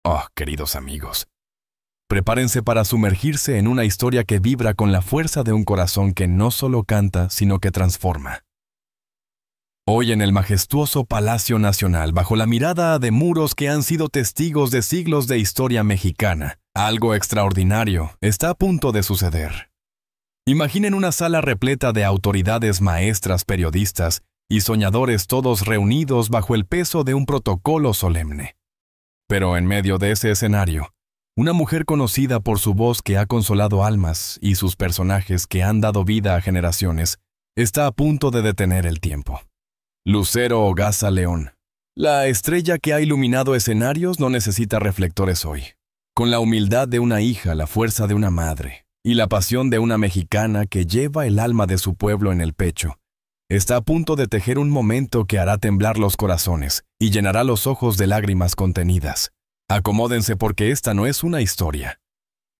Oh, queridos amigos, prepárense para sumergirse en una historia que vibra con la fuerza de un corazón que no solo canta, sino que transforma. Hoy en el majestuoso Palacio Nacional, bajo la mirada de muros que han sido testigos de siglos de historia mexicana, algo extraordinario está a punto de suceder. Imaginen una sala repleta de autoridades, maestras, periodistas y soñadores, todos reunidos bajo el peso de un protocolo solemne. Pero en medio de ese escenario, una mujer conocida por su voz que ha consolado almas y sus personajes que han dado vida a generaciones, está a punto de detener el tiempo. Lucero Ogasa León. La estrella que ha iluminado escenarios no necesita reflectores hoy. Con la humildad de una hija, la fuerza de una madre y la pasión de una mexicana que lleva el alma de su pueblo en el pecho, está a punto de tejer un momento que hará temblar los corazones y llenará los ojos de lágrimas contenidas. Acomódense porque esta no es una historia.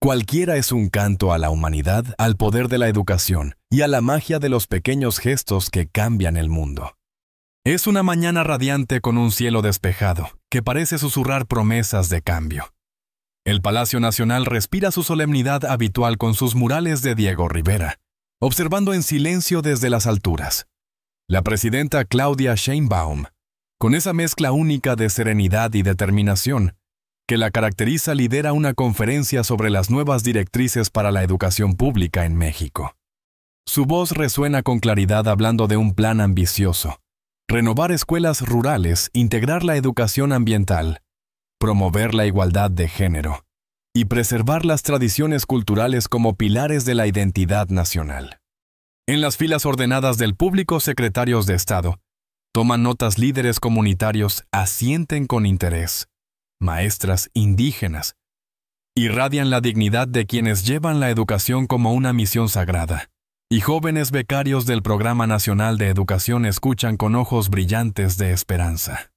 Cualquiera es un canto a la humanidad, al poder de la educación y a la magia de los pequeños gestos que cambian el mundo. Es una mañana radiante con un cielo despejado, que parece susurrar promesas de cambio. El Palacio Nacional respira su solemnidad habitual con sus murales de Diego Rivera, observando en silencio desde las alturas. La presidenta Claudia Sheinbaum, con esa mezcla única de serenidad y determinación que la caracteriza, lidera una conferencia sobre las nuevas directrices para la educación pública en México. Su voz resuena con claridad hablando de un plan ambicioso: renovar escuelas rurales, integrar la educación ambiental, promover la igualdad de género y preservar las tradiciones culturales como pilares de la identidad nacional. En las filas ordenadas del público, secretarios de Estado toman notas, líderes comunitarios asienten con interés, maestras indígenas irradian la dignidad de quienes llevan la educación como una misión sagrada, y jóvenes becarios del Programa Nacional de Educación escuchan con ojos brillantes de esperanza.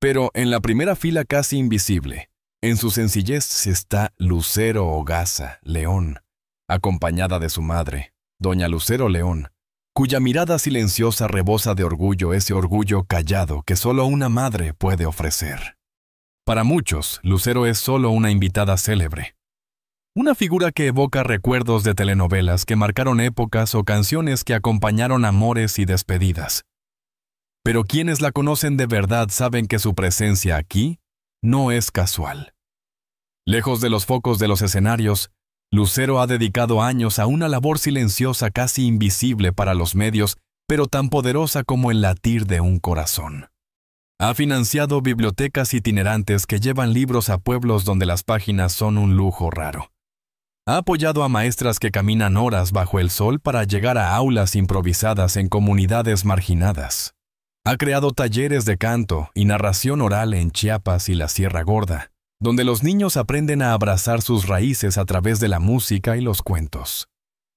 Pero en la primera fila, casi invisible, en su sencillez, está Lucero Ogasa León, acompañada de su madre, doña Lucero León, cuya mirada silenciosa rebosa de orgullo, ese orgullo callado que solo una madre puede ofrecer. Para muchos, Lucero es solo una invitada célebre. Una figura que evoca recuerdos de telenovelas que marcaron épocas o canciones que acompañaron amores y despedidas. Pero quienes la conocen de verdad saben que su presencia aquí no es casual. Lejos de los focos de los escenarios, Lucero ha dedicado años a una labor silenciosa, casi invisible para los medios, pero tan poderosa como el latir de un corazón. Ha financiado bibliotecas itinerantes que llevan libros a pueblos donde las páginas son un lujo raro. Ha apoyado a maestras que caminan horas bajo el sol para llegar a aulas improvisadas en comunidades marginadas. Ha creado talleres de canto y narración oral en Chiapas y la Sierra Gorda, donde los niños aprenden a abrazar sus raíces a través de la música y los cuentos.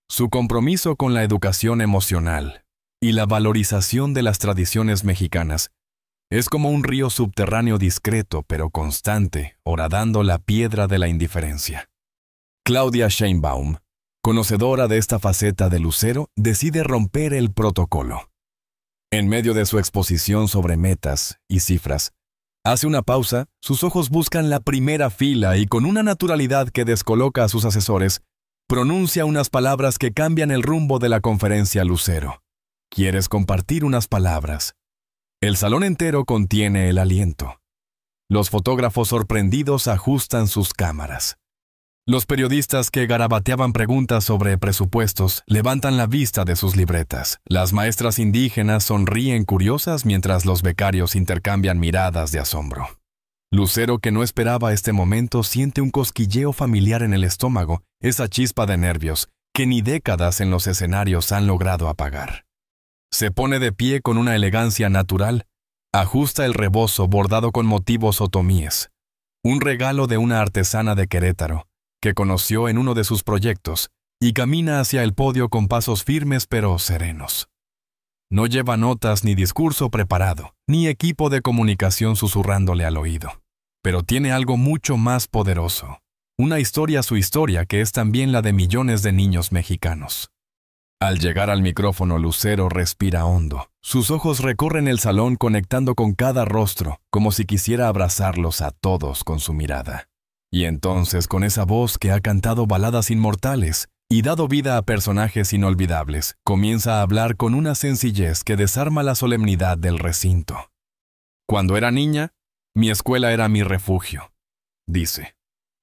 Su compromiso con la educación emocional y la valorización de las tradiciones mexicanas es como un río subterráneo discreto pero constante, horadando la piedra de la indiferencia. Claudia Sheinbaum, conocedora de esta faceta de Lucero, decide romper el protocolo. En medio de su exposición sobre metas y cifras, hace una pausa, sus ojos buscan la primera fila y con una naturalidad que descoloca a sus asesores, pronuncia unas palabras que cambian el rumbo de la conferencia. Lucero: ¿quieres compartir unas palabras? El salón entero contiene el aliento. Los fotógrafos sorprendidos ajustan sus cámaras. Los periodistas que garabateaban preguntas sobre presupuestos levantan la vista de sus libretas. Las maestras indígenas sonríen curiosas mientras los becarios intercambian miradas de asombro. Lucero, que no esperaba este momento, siente un cosquilleo familiar en el estómago, esa chispa de nervios que ni décadas en los escenarios han logrado apagar. Se pone de pie con una elegancia natural, ajusta el rebozo bordado con motivos otomíes, un regalo de una artesana de Querétaro, que conoció en uno de sus proyectos, y camina hacia el podio con pasos firmes pero serenos. No lleva notas ni discurso preparado, ni equipo de comunicación susurrándole al oído. Pero tiene algo mucho más poderoso, una historia, su historia, que es también la de millones de niños mexicanos. Al llegar al micrófono, Lucero respira hondo. Sus ojos recorren el salón conectando con cada rostro, como si quisiera abrazarlos a todos con su mirada. Y entonces, con esa voz que ha cantado baladas inmortales y dado vida a personajes inolvidables, comienza a hablar con una sencillez que desarma la solemnidad del recinto. Cuando era niña, mi escuela era mi refugio, dice.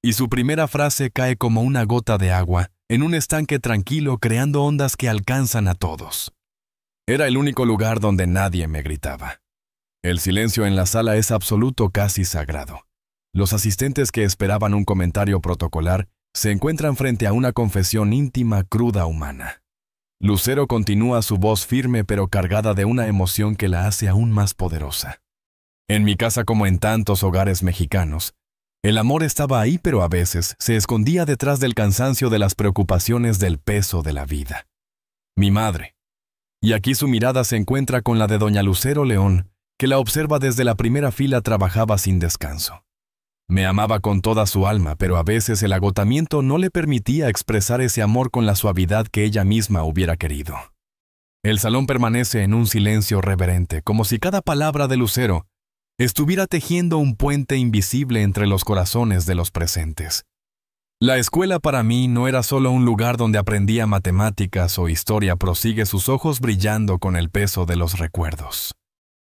Y su primera frase cae como una gota de agua en un estanque tranquilo, creando ondas que alcanzan a todos. Era el único lugar donde nadie me gritaba. El silencio en la sala es absoluto, casi sagrado. Los asistentes que esperaban un comentario protocolar se encuentran frente a una confesión íntima, cruda, humana. Lucero continúa, su voz firme pero cargada de una emoción que la hace aún más poderosa. En mi casa, como en tantos hogares mexicanos, el amor estaba ahí, pero a veces se escondía detrás del cansancio de las preocupaciones del peso de la vida. Mi madre. Y aquí su mirada se encuentra con la de doña Lucero León, que la observa desde la primera fila. Trabajaba sin descanso. Me amaba con toda su alma, pero a veces el agotamiento no le permitía expresar ese amor con la suavidad que ella misma hubiera querido. El salón permanece en un silencio reverente, como si cada palabra de Lucero estuviera tejiendo un puente invisible entre los corazones de los presentes. La escuela para mí no era solo un lugar donde aprendía matemáticas o historia, prosigue, sus ojos brillando con el peso de los recuerdos.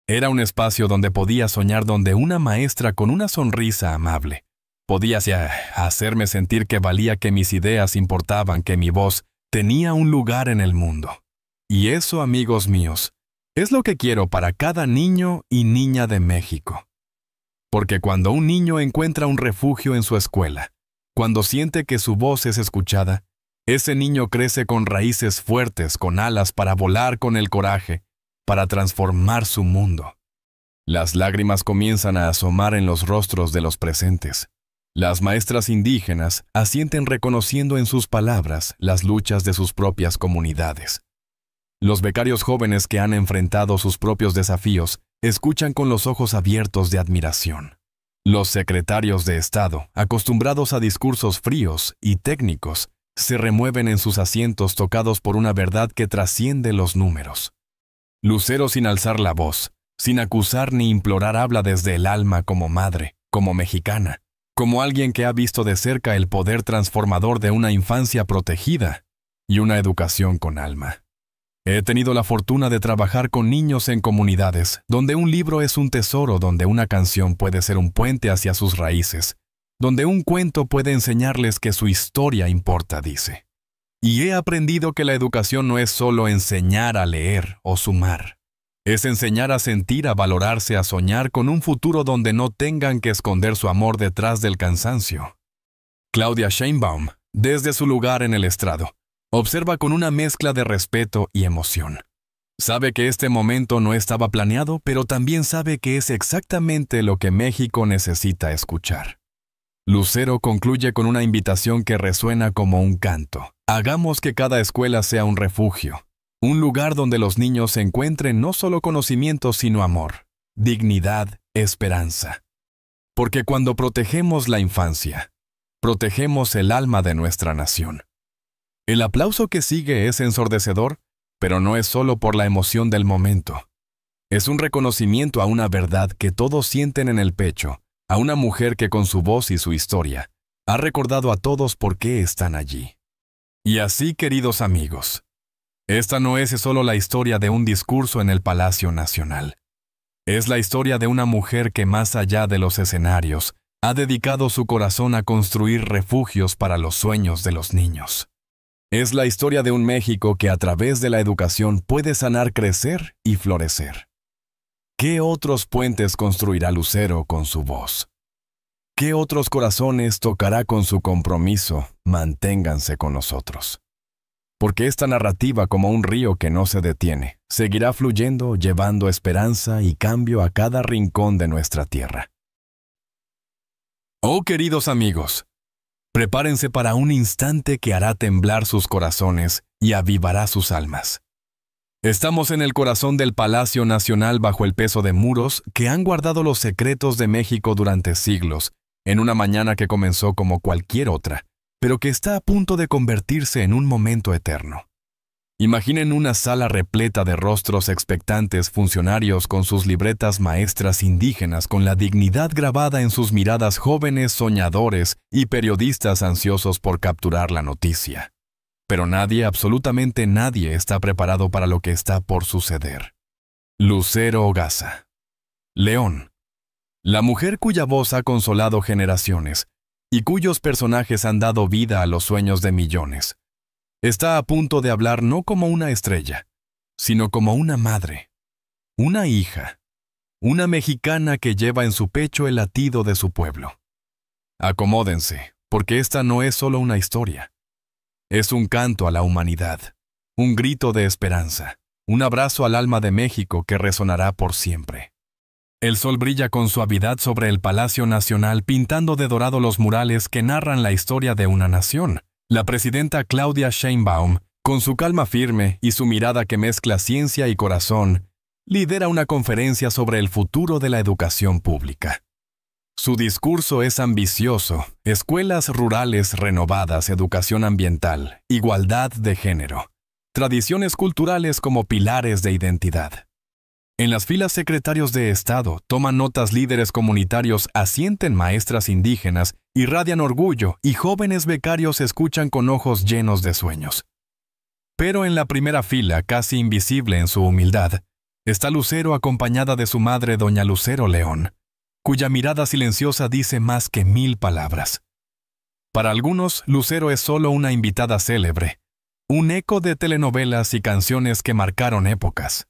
Era un espacio donde podía soñar, donde una maestra con una sonrisa amable podía hacerme sentir que valía, que mis ideas importaban, que mi voz tenía un lugar en el mundo. Y eso, amigos míos, es lo que quiero para cada niño y niña de México. Porque cuando un niño encuentra un refugio en su escuela, cuando siente que su voz es escuchada, ese niño crece con raíces fuertes, con alas para volar, con el coraje, para transformar su mundo. Las lágrimas comienzan a asomar en los rostros de los presentes. Las maestras indígenas asienten reconociendo en sus palabras las luchas de sus propias comunidades. Los becarios jóvenes que han enfrentado sus propios desafíos escuchan con los ojos abiertos de admiración. Los secretarios de Estado, acostumbrados a discursos fríos y técnicos, se remueven en sus asientos, tocados por una verdad que trasciende los números. Lucero, sin alzar la voz, sin acusar ni implorar, habla desde el alma, como madre, como mexicana, como alguien que ha visto de cerca el poder transformador de una infancia protegida y una educación con alma. He tenido la fortuna de trabajar con niños en comunidades donde un libro es un tesoro, donde una canción puede ser un puente hacia sus raíces, donde un cuento puede enseñarles que su historia importa, dice. Y he aprendido que la educación no es solo enseñar a leer o sumar. Es enseñar a sentir, a valorarse, a soñar con un futuro donde no tengan que esconder su amor detrás del cansancio. Claudia Sheinbaum, desde su lugar en el estrado, observa con una mezcla de respeto y emoción. Sabe que este momento no estaba planeado, pero también sabe que es exactamente lo que México necesita escuchar. Lucero concluye con una invitación que resuena como un canto. Hagamos que cada escuela sea un refugio, un lugar donde los niños encuentren no solo conocimiento, sino amor, dignidad, esperanza. Porque cuando protegemos la infancia, protegemos el alma de nuestra nación. El aplauso que sigue es ensordecedor, pero no es solo por la emoción del momento. Es un reconocimiento a una verdad que todos sienten en el pecho, a una mujer que con su voz y su historia ha recordado a todos por qué están allí. Y así, queridos amigos, esta no es solo la historia de un discurso en el Palacio Nacional. Es la historia de una mujer que, más allá de los escenarios, ha dedicado su corazón a construir refugios para los sueños de los niños. Es la historia de un México que a través de la educación puede sanar, crecer y florecer. ¿Qué otros puentes construirá Lucero con su voz? ¿Qué otros corazones tocará con su compromiso? Manténganse con nosotros. Porque esta narrativa, como un río que no se detiene, seguirá fluyendo, llevando esperanza y cambio a cada rincón de nuestra tierra. Oh, queridos amigos, prepárense para un instante que hará temblar sus corazones y avivará sus almas. Estamos en el corazón del Palacio Nacional, bajo el peso de muros que han guardado los secretos de México durante siglos, en una mañana que comenzó como cualquier otra, pero que está a punto de convertirse en un momento eterno. Imaginen una sala repleta de rostros expectantes, funcionarios con sus libretas maestras indígenas con la dignidad grabada en sus miradas, jóvenes soñadores y periodistas ansiosos por capturar la noticia. Pero nadie, absolutamente nadie, está preparado para lo que está por suceder. Lucero Ogasa. León. La mujer cuya voz ha consolado generaciones y cuyos personajes han dado vida a los sueños de millones. Está a punto de hablar no como una estrella, sino como una madre, una hija, una mexicana que lleva en su pecho el latido de su pueblo. Acomódense, porque esta no es solo una historia. Es un canto a la humanidad, un grito de esperanza, un abrazo al alma de México que resonará por siempre. El sol brilla con suavidad sobre el Palacio Nacional, pintando de dorado los murales que narran la historia de una nación. La presidenta Claudia Sheinbaum, con su calma firme y su mirada que mezcla ciencia y corazón, lidera una conferencia sobre el futuro de la educación pública. Su discurso es ambicioso: escuelas rurales renovadas, educación ambiental, igualdad de género, tradiciones culturales como pilares de identidad. En las filas secretarios de Estado toman notas líderes comunitarios, asienten maestras indígenas, irradian orgullo y jóvenes becarios escuchan con ojos llenos de sueños. Pero en la primera fila, casi invisible en su humildad, está Lucero acompañada de su madre, doña Lucero León, cuya mirada silenciosa dice más que 1000 palabras. Para algunos, Lucero es solo una invitada célebre, un eco de telenovelas y canciones que marcaron épocas.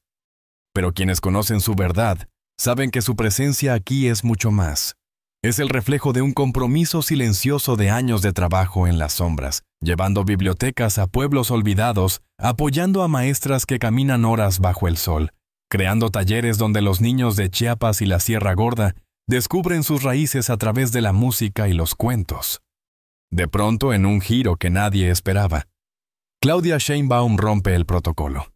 Pero quienes conocen su verdad saben que su presencia aquí es mucho más. Es el reflejo de un compromiso silencioso de años de trabajo en las sombras, llevando bibliotecas a pueblos olvidados, apoyando a maestras que caminan horas bajo el sol, creando talleres donde los niños de Chiapas y la Sierra Gorda descubren sus raíces a través de la música y los cuentos. De pronto, en un giro que nadie esperaba, Claudia Sheinbaum rompe el protocolo.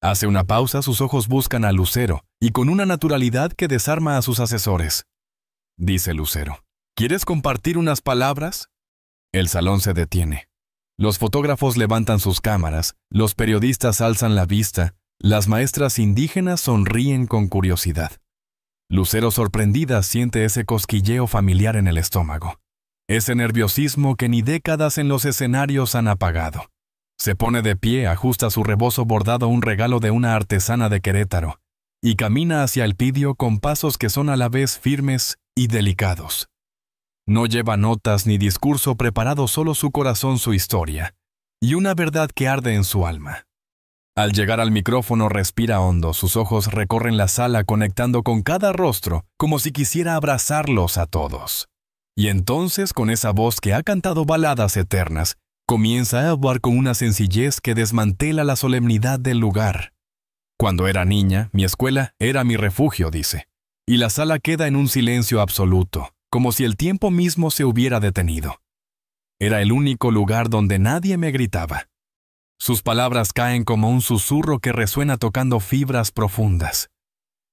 Hace una pausa, sus ojos buscan a Lucero, y con una naturalidad que desarma a sus asesores. Dice Lucero: ¿quieres compartir unas palabras? El salón se detiene. Los fotógrafos levantan sus cámaras, los periodistas alzan la vista, las maestras indígenas sonríen con curiosidad. Lucero, sorprendida, siente ese cosquilleo familiar en el estómago, ese nerviosismo que ni décadas en los escenarios han apagado. Se pone de pie, ajusta su rebozo bordado, un regalo de una artesana de Querétaro, y camina hacia el pidio con pasos que son a la vez firmes y delicados. No lleva notas ni discurso preparado, solo su corazón, su historia, y una verdad que arde en su alma. Al llegar al micrófono respira hondo, sus ojos recorren la sala conectando con cada rostro, como si quisiera abrazarlos a todos. Y entonces, con esa voz que ha cantado baladas eternas, comienza a hablar con una sencillez que desmantela la solemnidad del lugar. Cuando era niña, mi escuela era mi refugio, dice, y la sala queda en un silencio absoluto, como si el tiempo mismo se hubiera detenido. Era el único lugar donde nadie me gritaba. Sus palabras caen como un susurro que resuena tocando fibras profundas.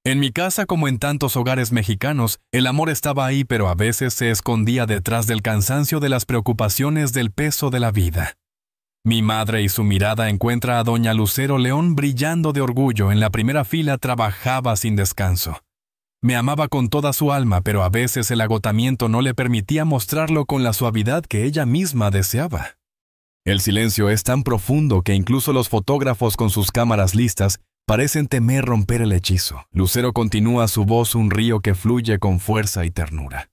En mi casa, como en tantos hogares mexicanos, el amor estaba ahí, pero a veces se escondía detrás del cansancio, de las preocupaciones, del peso de la vida. Mi madre, y su mirada encuentra a doña Lucero León brillando de orgullo. En la primera fila trabajaba sin descanso. Me amaba con toda su alma, pero a veces el agotamiento no le permitía mostrarlo con la suavidad que ella misma deseaba. El silencio es tan profundo que incluso los fotógrafos, con sus cámaras listas, parecen temer romper el hechizo. Lucero continúa, su voz un río que fluye con fuerza y ternura.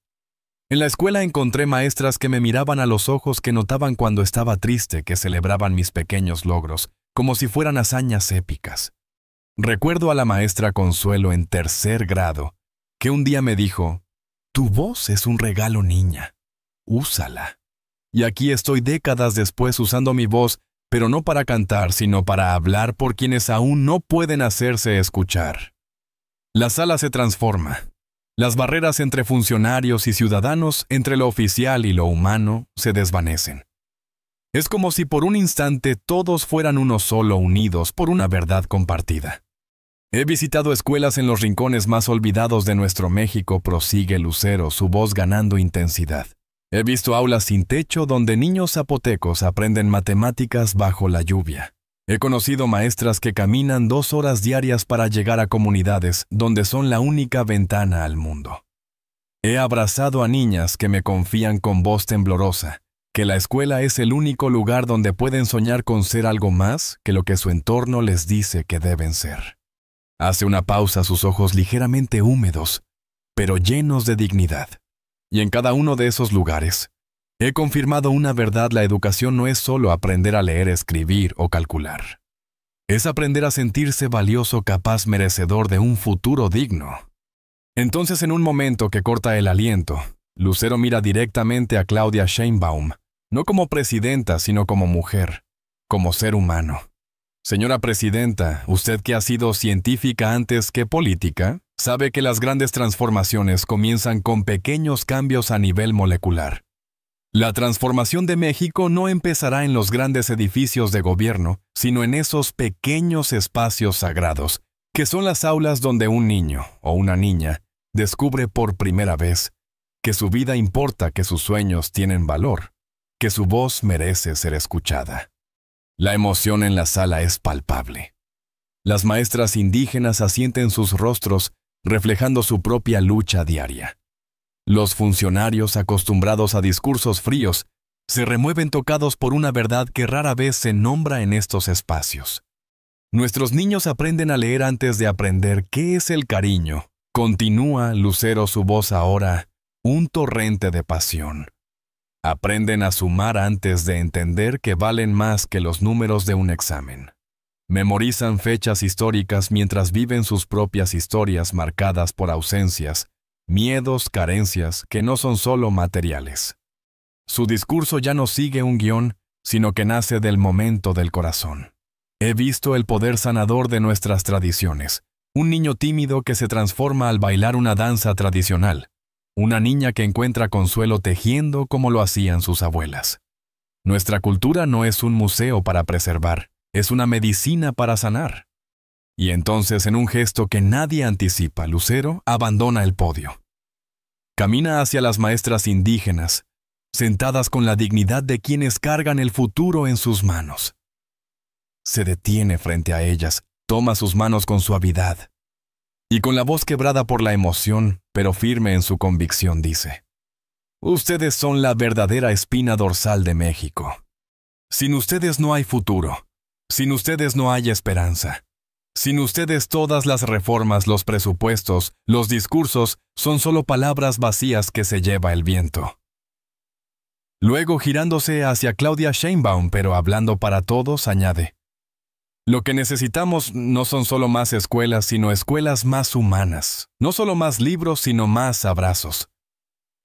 En la escuela encontré maestras que me miraban a los ojos, que notaban cuando estaba triste, que celebraban mis pequeños logros, como si fueran hazañas épicas. Recuerdo a la maestra Consuelo en 3er grado, que un día me dijo: «Tu voz es un regalo, niña. Úsala». Y aquí estoy décadas después usando mi voz, pero no para cantar, sino para hablar por quienes aún no pueden hacerse escuchar. La sala se transforma. Las barreras entre funcionarios y ciudadanos, entre lo oficial y lo humano, se desvanecen. Es como si por un instante todos fueran uno solo, unidos por una verdad compartida. He visitado escuelas en los rincones más olvidados de nuestro México, prosigue Lucero, su voz ganando intensidad. He visto aulas sin techo donde niños zapotecos aprenden matemáticas bajo la lluvia. He conocido maestras que caminan 2 horas diarias para llegar a comunidades donde son la única ventana al mundo. He abrazado a niñas que me confían con voz temblorosa que la escuela es el único lugar donde pueden soñar con ser algo más que lo que su entorno les dice que deben ser. Hace una pausa, sus ojos ligeramente húmedos, pero llenos de dignidad. Y en cada uno de esos lugares, he confirmado una verdad: la educación no es solo aprender a leer, escribir o calcular. Es aprender a sentirse valioso, capaz, merecedor de un futuro digno. Entonces, en un momento que corta el aliento, Lucero mira directamente a Claudia Sheinbaum, no como presidenta, sino como mujer, como ser humano. Señora presidenta, usted que ha sido científica antes que política, sabe que las grandes transformaciones comienzan con pequeños cambios a nivel molecular. La transformación de México no empezará en los grandes edificios de gobierno, sino en esos pequeños espacios sagrados, que son las aulas donde un niño o una niña descubre por primera vez que su vida importa, que sus sueños tienen valor, que su voz merece ser escuchada. La emoción en la sala es palpable. Las maestras indígenas asienten sus rostros, reflejando su propia lucha diaria. Los funcionarios, acostumbrados a discursos fríos, se remueven tocados por una verdad que rara vez se nombra en estos espacios. Nuestros niños aprenden a leer antes de aprender qué es el cariño. Continúa Lucero, su voz ahora un torrente de pasión. Aprenden a sumar antes de entender que valen más que los números de un examen. Memorizan fechas históricas mientras viven sus propias historias marcadas por ausencias, miedos, carencias que no son solo materiales. Su discurso ya no sigue un guión, sino que nace del momento del corazón. He visto el poder sanador de nuestras tradiciones. Un niño tímido que se transforma al bailar una danza tradicional. Una niña que encuentra consuelo tejiendo como lo hacían sus abuelas. Nuestra cultura no es un museo para preservar, es una medicina para sanar. Y entonces, en un gesto que nadie anticipa, Lucero abandona el podio. Camina hacia las maestras indígenas, sentadas con la dignidad de quienes cargan el futuro en sus manos. Se detiene frente a ellas, toma sus manos con suavidad, y con la voz quebrada por la emoción, pero firme en su convicción, dice: ustedes son la verdadera espina dorsal de México. Sin ustedes no hay futuro. Sin ustedes no hay esperanza. Sin ustedes todas las reformas, los presupuestos, los discursos son solo palabras vacías que se lleva el viento. Luego, girándose hacia Claudia Sheinbaum, pero hablando para todos, añade: lo que necesitamos no son solo más escuelas, sino escuelas más humanas. No solo más libros, sino más abrazos.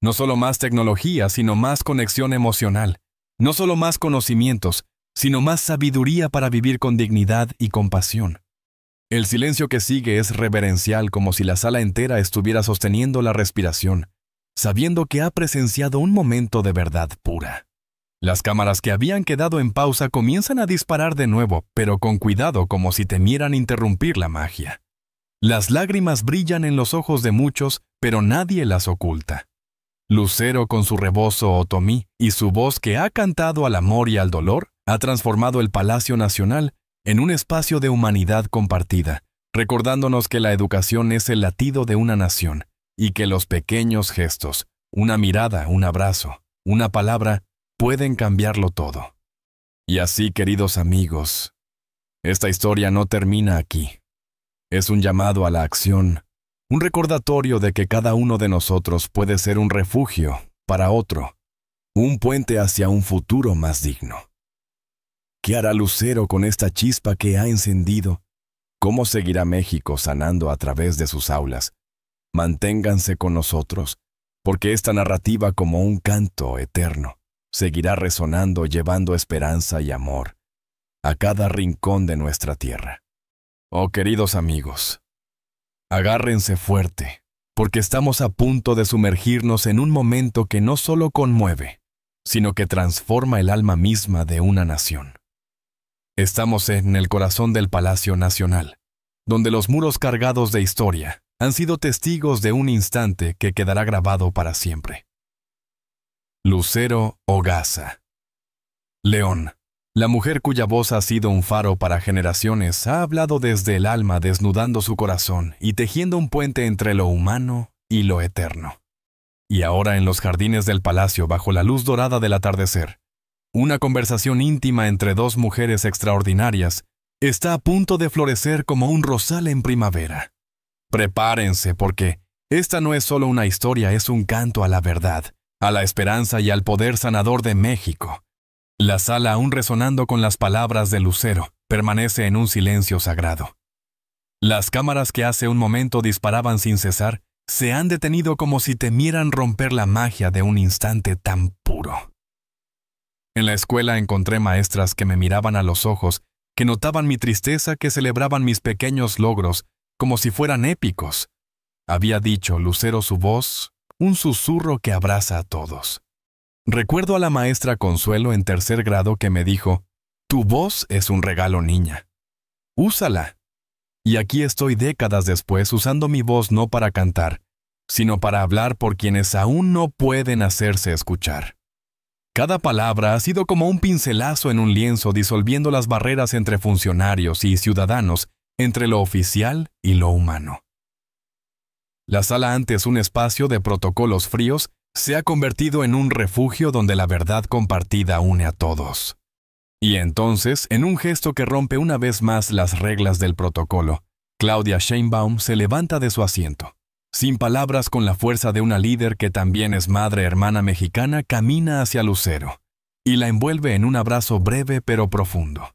No solo más tecnología, sino más conexión emocional. No solo más conocimientos, sino más sabiduría para vivir con dignidad y compasión. El silencio que sigue es reverencial, como si la sala entera estuviera sosteniendo la respiración, sabiendo que ha presenciado un momento de verdad pura. Las cámaras que habían quedado en pausa comienzan a disparar de nuevo, pero con cuidado, como si temieran interrumpir la magia. Las lágrimas brillan en los ojos de muchos, pero nadie las oculta. Lucero, con su rebozo otomí y su voz que ha cantado al amor y al dolor, ha transformado el Palacio Nacional en un espacio de humanidad compartida, recordándonos que la educación es el latido de una nación y que los pequeños gestos, una mirada, un abrazo, una palabra, pueden cambiarlo todo. Y así, queridos amigos, esta historia no termina aquí. Es un llamado a la acción, un recordatorio de que cada uno de nosotros puede ser un refugio para otro, un puente hacia un futuro más digno. ¿Qué hará Lucero con esta chispa que ha encendido? ¿Cómo seguirá México sanando a través de sus aulas? Manténganse con nosotros, porque esta narrativa, como un canto eterno, seguirá resonando, llevando esperanza y amor a cada rincón de nuestra tierra. Oh, queridos amigos, agárrense fuerte, porque estamos a punto de sumergirnos en un momento que no solo conmueve, sino que transforma el alma misma de una nación. Estamos en el corazón del Palacio Nacional, donde los muros cargados de historia han sido testigos de un instante que quedará grabado para siempre. Lucero Hogaza, León, La mujer cuya voz ha sido un faro para generaciones ha hablado desde el alma, desnudando su corazón y tejiendo un puente entre lo humano y lo eterno. Y ahora en los jardines del palacio, bajo la luz dorada del atardecer, una conversación íntima entre dos mujeres extraordinarias está a punto de florecer como un rosal en primavera. Prepárense, porque esta no es solo una historia, es un canto a la verdad, a la esperanza y al poder sanador de México. La sala, aún resonando con las palabras de Lucero, permanece en un silencio sagrado. Las cámaras que hace un momento disparaban sin cesar se han detenido como si temieran romper la magia de un instante tan puro. En la escuela encontré maestras que me miraban a los ojos, que notaban mi tristeza, que celebraban mis pequeños logros como si fueran épicos. Había dicho Lucero su voz, un susurro que abraza a todos. Recuerdo a la maestra Consuelo en tercer grado que me dijo, «Tu voz es un regalo, niña. Úsala». Y aquí estoy décadas después usando mi voz no para cantar, sino para hablar por quienes aún no pueden hacerse escuchar. Cada palabra ha sido como un pincelazo en un lienzo disolviendo las barreras entre funcionarios y ciudadanos, entre lo oficial y lo humano. La sala, antes un espacio de protocolos fríos, se ha convertido en un refugio donde la verdad compartida une a todos. Y entonces, en un gesto que rompe una vez más las reglas del protocolo, Claudia Sheinbaum se levanta de su asiento. Sin palabras, con la fuerza de una líder que también es madre hermana mexicana, camina hacia Lucero y la envuelve en un abrazo breve pero profundo.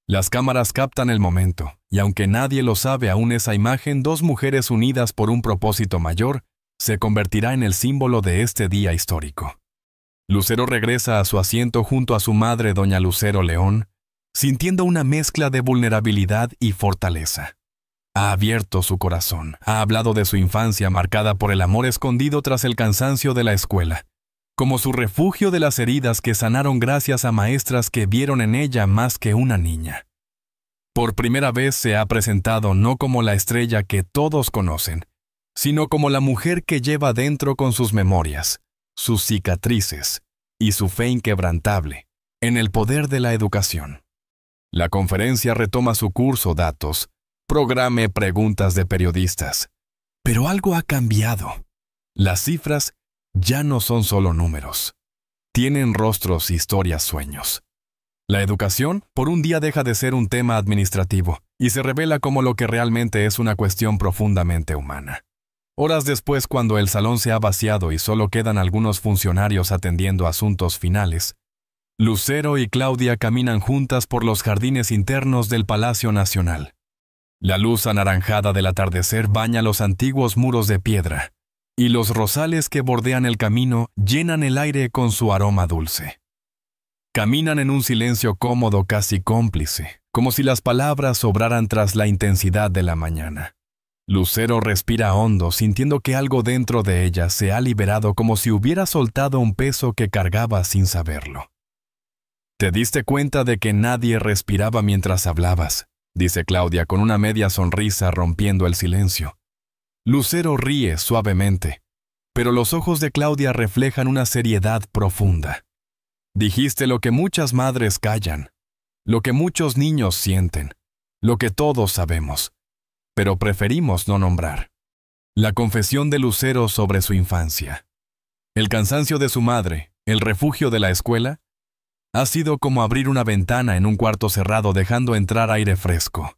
Las cámaras captan el momento, y aunque nadie lo sabe aún, esa imagen, dos mujeres unidas por un propósito mayor, se convertirá en el símbolo de este día histórico. Lucero regresa a su asiento junto a su madre, doña Lucero León, sintiendo una mezcla de vulnerabilidad y fortaleza. Ha abierto su corazón, ha hablado de su infancia marcada por el amor escondido tras el cansancio de la escuela, como su refugio de las heridas que sanaron gracias a maestras que vieron en ella más que una niña. Por primera vez se ha presentado no como la estrella que todos conocen, sino como la mujer que lleva dentro con sus memorias, sus cicatrices y su fe inquebrantable en el poder de la educación. La conferencia retoma su curso, datos, programa, preguntas de periodistas. Pero algo ha cambiado. Las cifras ya no son solo números. Tienen rostros, historias, sueños. La educación, por un día, deja de ser un tema administrativo y se revela como lo que realmente es, una cuestión profundamente humana. Horas después, cuando el salón se ha vaciado y solo quedan algunos funcionarios atendiendo asuntos finales, Lucero y Claudia caminan juntas por los jardines internos del Palacio Nacional. La luz anaranjada del atardecer baña los antiguos muros de piedra, y los rosales que bordean el camino llenan el aire con su aroma dulce. Caminan en un silencio cómodo, casi cómplice, como si las palabras sobraran tras la intensidad de la mañana. Lucero respira hondo, sintiendo que algo dentro de ella se ha liberado, como si hubiera soltado un peso que cargaba sin saberlo. «¿Te diste cuenta de que nadie respiraba mientras hablabas?», dice Claudia con una media sonrisa rompiendo el silencio. Lucero ríe suavemente, pero los ojos de Claudia reflejan una seriedad profunda. «Dijiste lo que muchas madres callan, lo que muchos niños sienten, lo que todos sabemos, pero preferimos no nombrar». La confesión de Lucero sobre su infancia. El cansancio de su madre, el refugio de la escuela, ha sido como abrir una ventana en un cuarto cerrado dejando entrar aire fresco.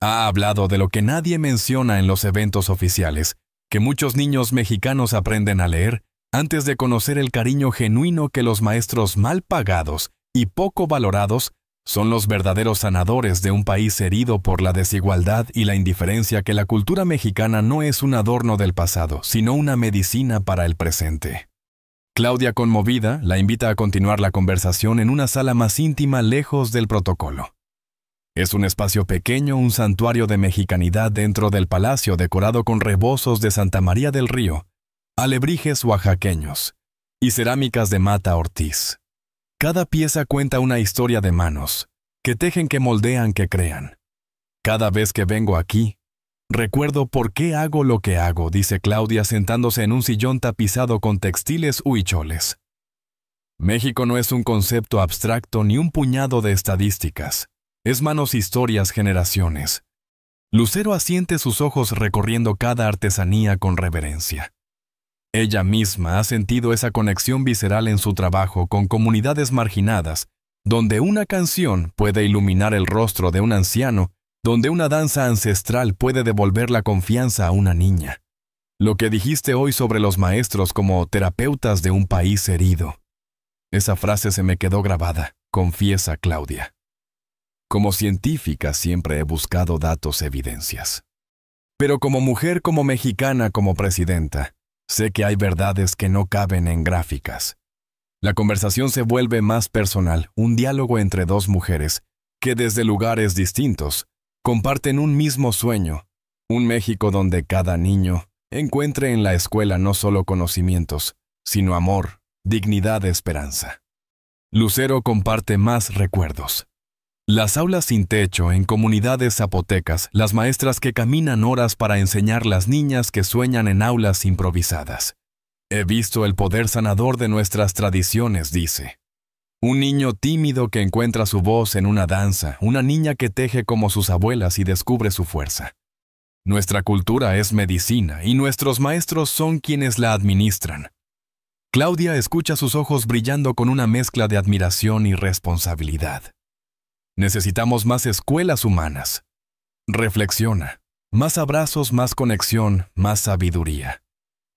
Ha hablado de lo que nadie menciona en los eventos oficiales, que muchos niños mexicanos aprenden a leer antes de conocer el cariño genuino que los maestros mal pagados y poco valorados son los verdaderos sanadores de un país herido por la desigualdad y la indiferencia, que la cultura mexicana no es un adorno del pasado, sino una medicina para el presente. Claudia, conmovida, la invita a continuar la conversación en una sala más íntima, lejos del protocolo. Es un espacio pequeño, un santuario de mexicanidad dentro del palacio, decorado con rebozos de Santa María del Río, alebrijes oaxaqueños y cerámicas de Mata Ortiz. Cada pieza cuenta una historia de manos, que tejen, que moldean, que crean. Cada vez que vengo aquí, recuerdo por qué hago lo que hago, dice Claudia sentándose en un sillón tapizado con textiles huicholes. México no es un concepto abstracto ni un puñado de estadísticas. Es manos, historias, generaciones. Lucero asiente sus ojos recorriendo cada artesanía con reverencia. Ella misma ha sentido esa conexión visceral en su trabajo con comunidades marginadas, donde una canción puede iluminar el rostro de un anciano, donde una danza ancestral puede devolver la confianza a una niña. Lo que dijiste hoy sobre los maestros como terapeutas de un país herido. Esa frase se me quedó grabada, confiesa Claudia. Como científica siempre he buscado datos, evidencias. Pero como mujer, como mexicana, como presidenta, sé que hay verdades que no caben en gráficas. La conversación se vuelve más personal, un diálogo entre dos mujeres que desde lugares distintos comparten un mismo sueño, un México donde cada niño encuentre en la escuela no solo conocimientos, sino amor, dignidad, esperanza. Lucero comparte más recuerdos. Las aulas sin techo en comunidades zapotecas, las maestras que caminan horas para enseñar las niñas que sueñan en aulas improvisadas. He visto el poder sanador de nuestras tradiciones, dice. Un niño tímido que encuentra su voz en una danza, una niña que teje como sus abuelas y descubre su fuerza. Nuestra cultura es medicina y nuestros maestros son quienes la administran. Claudia escucha sus ojos brillando con una mezcla de admiración y responsabilidad. Necesitamos más escuelas humanas. Reflexiona. Más abrazos, más conexión, más sabiduría.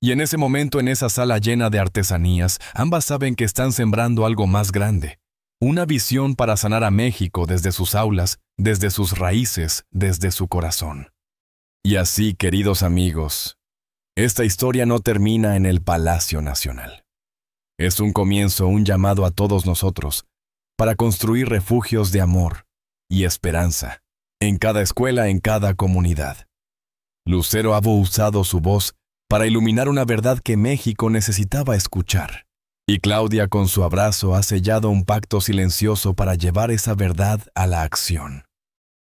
Y en ese momento, en esa sala llena de artesanías, ambas saben que están sembrando algo más grande. Una visión para sanar a México desde sus aulas, desde sus raíces, desde su corazón. Y así, queridos amigos, esta historia no termina en el Palacio Nacional. Es un comienzo, un llamado a todos nosotros, para construir refugios de amor y esperanza, en cada escuela, en cada comunidad. Lucero ha usado su voz para iluminar una verdad que México necesitaba escuchar. Y Claudia, con su abrazo, ha sellado un pacto silencioso para llevar esa verdad a la acción.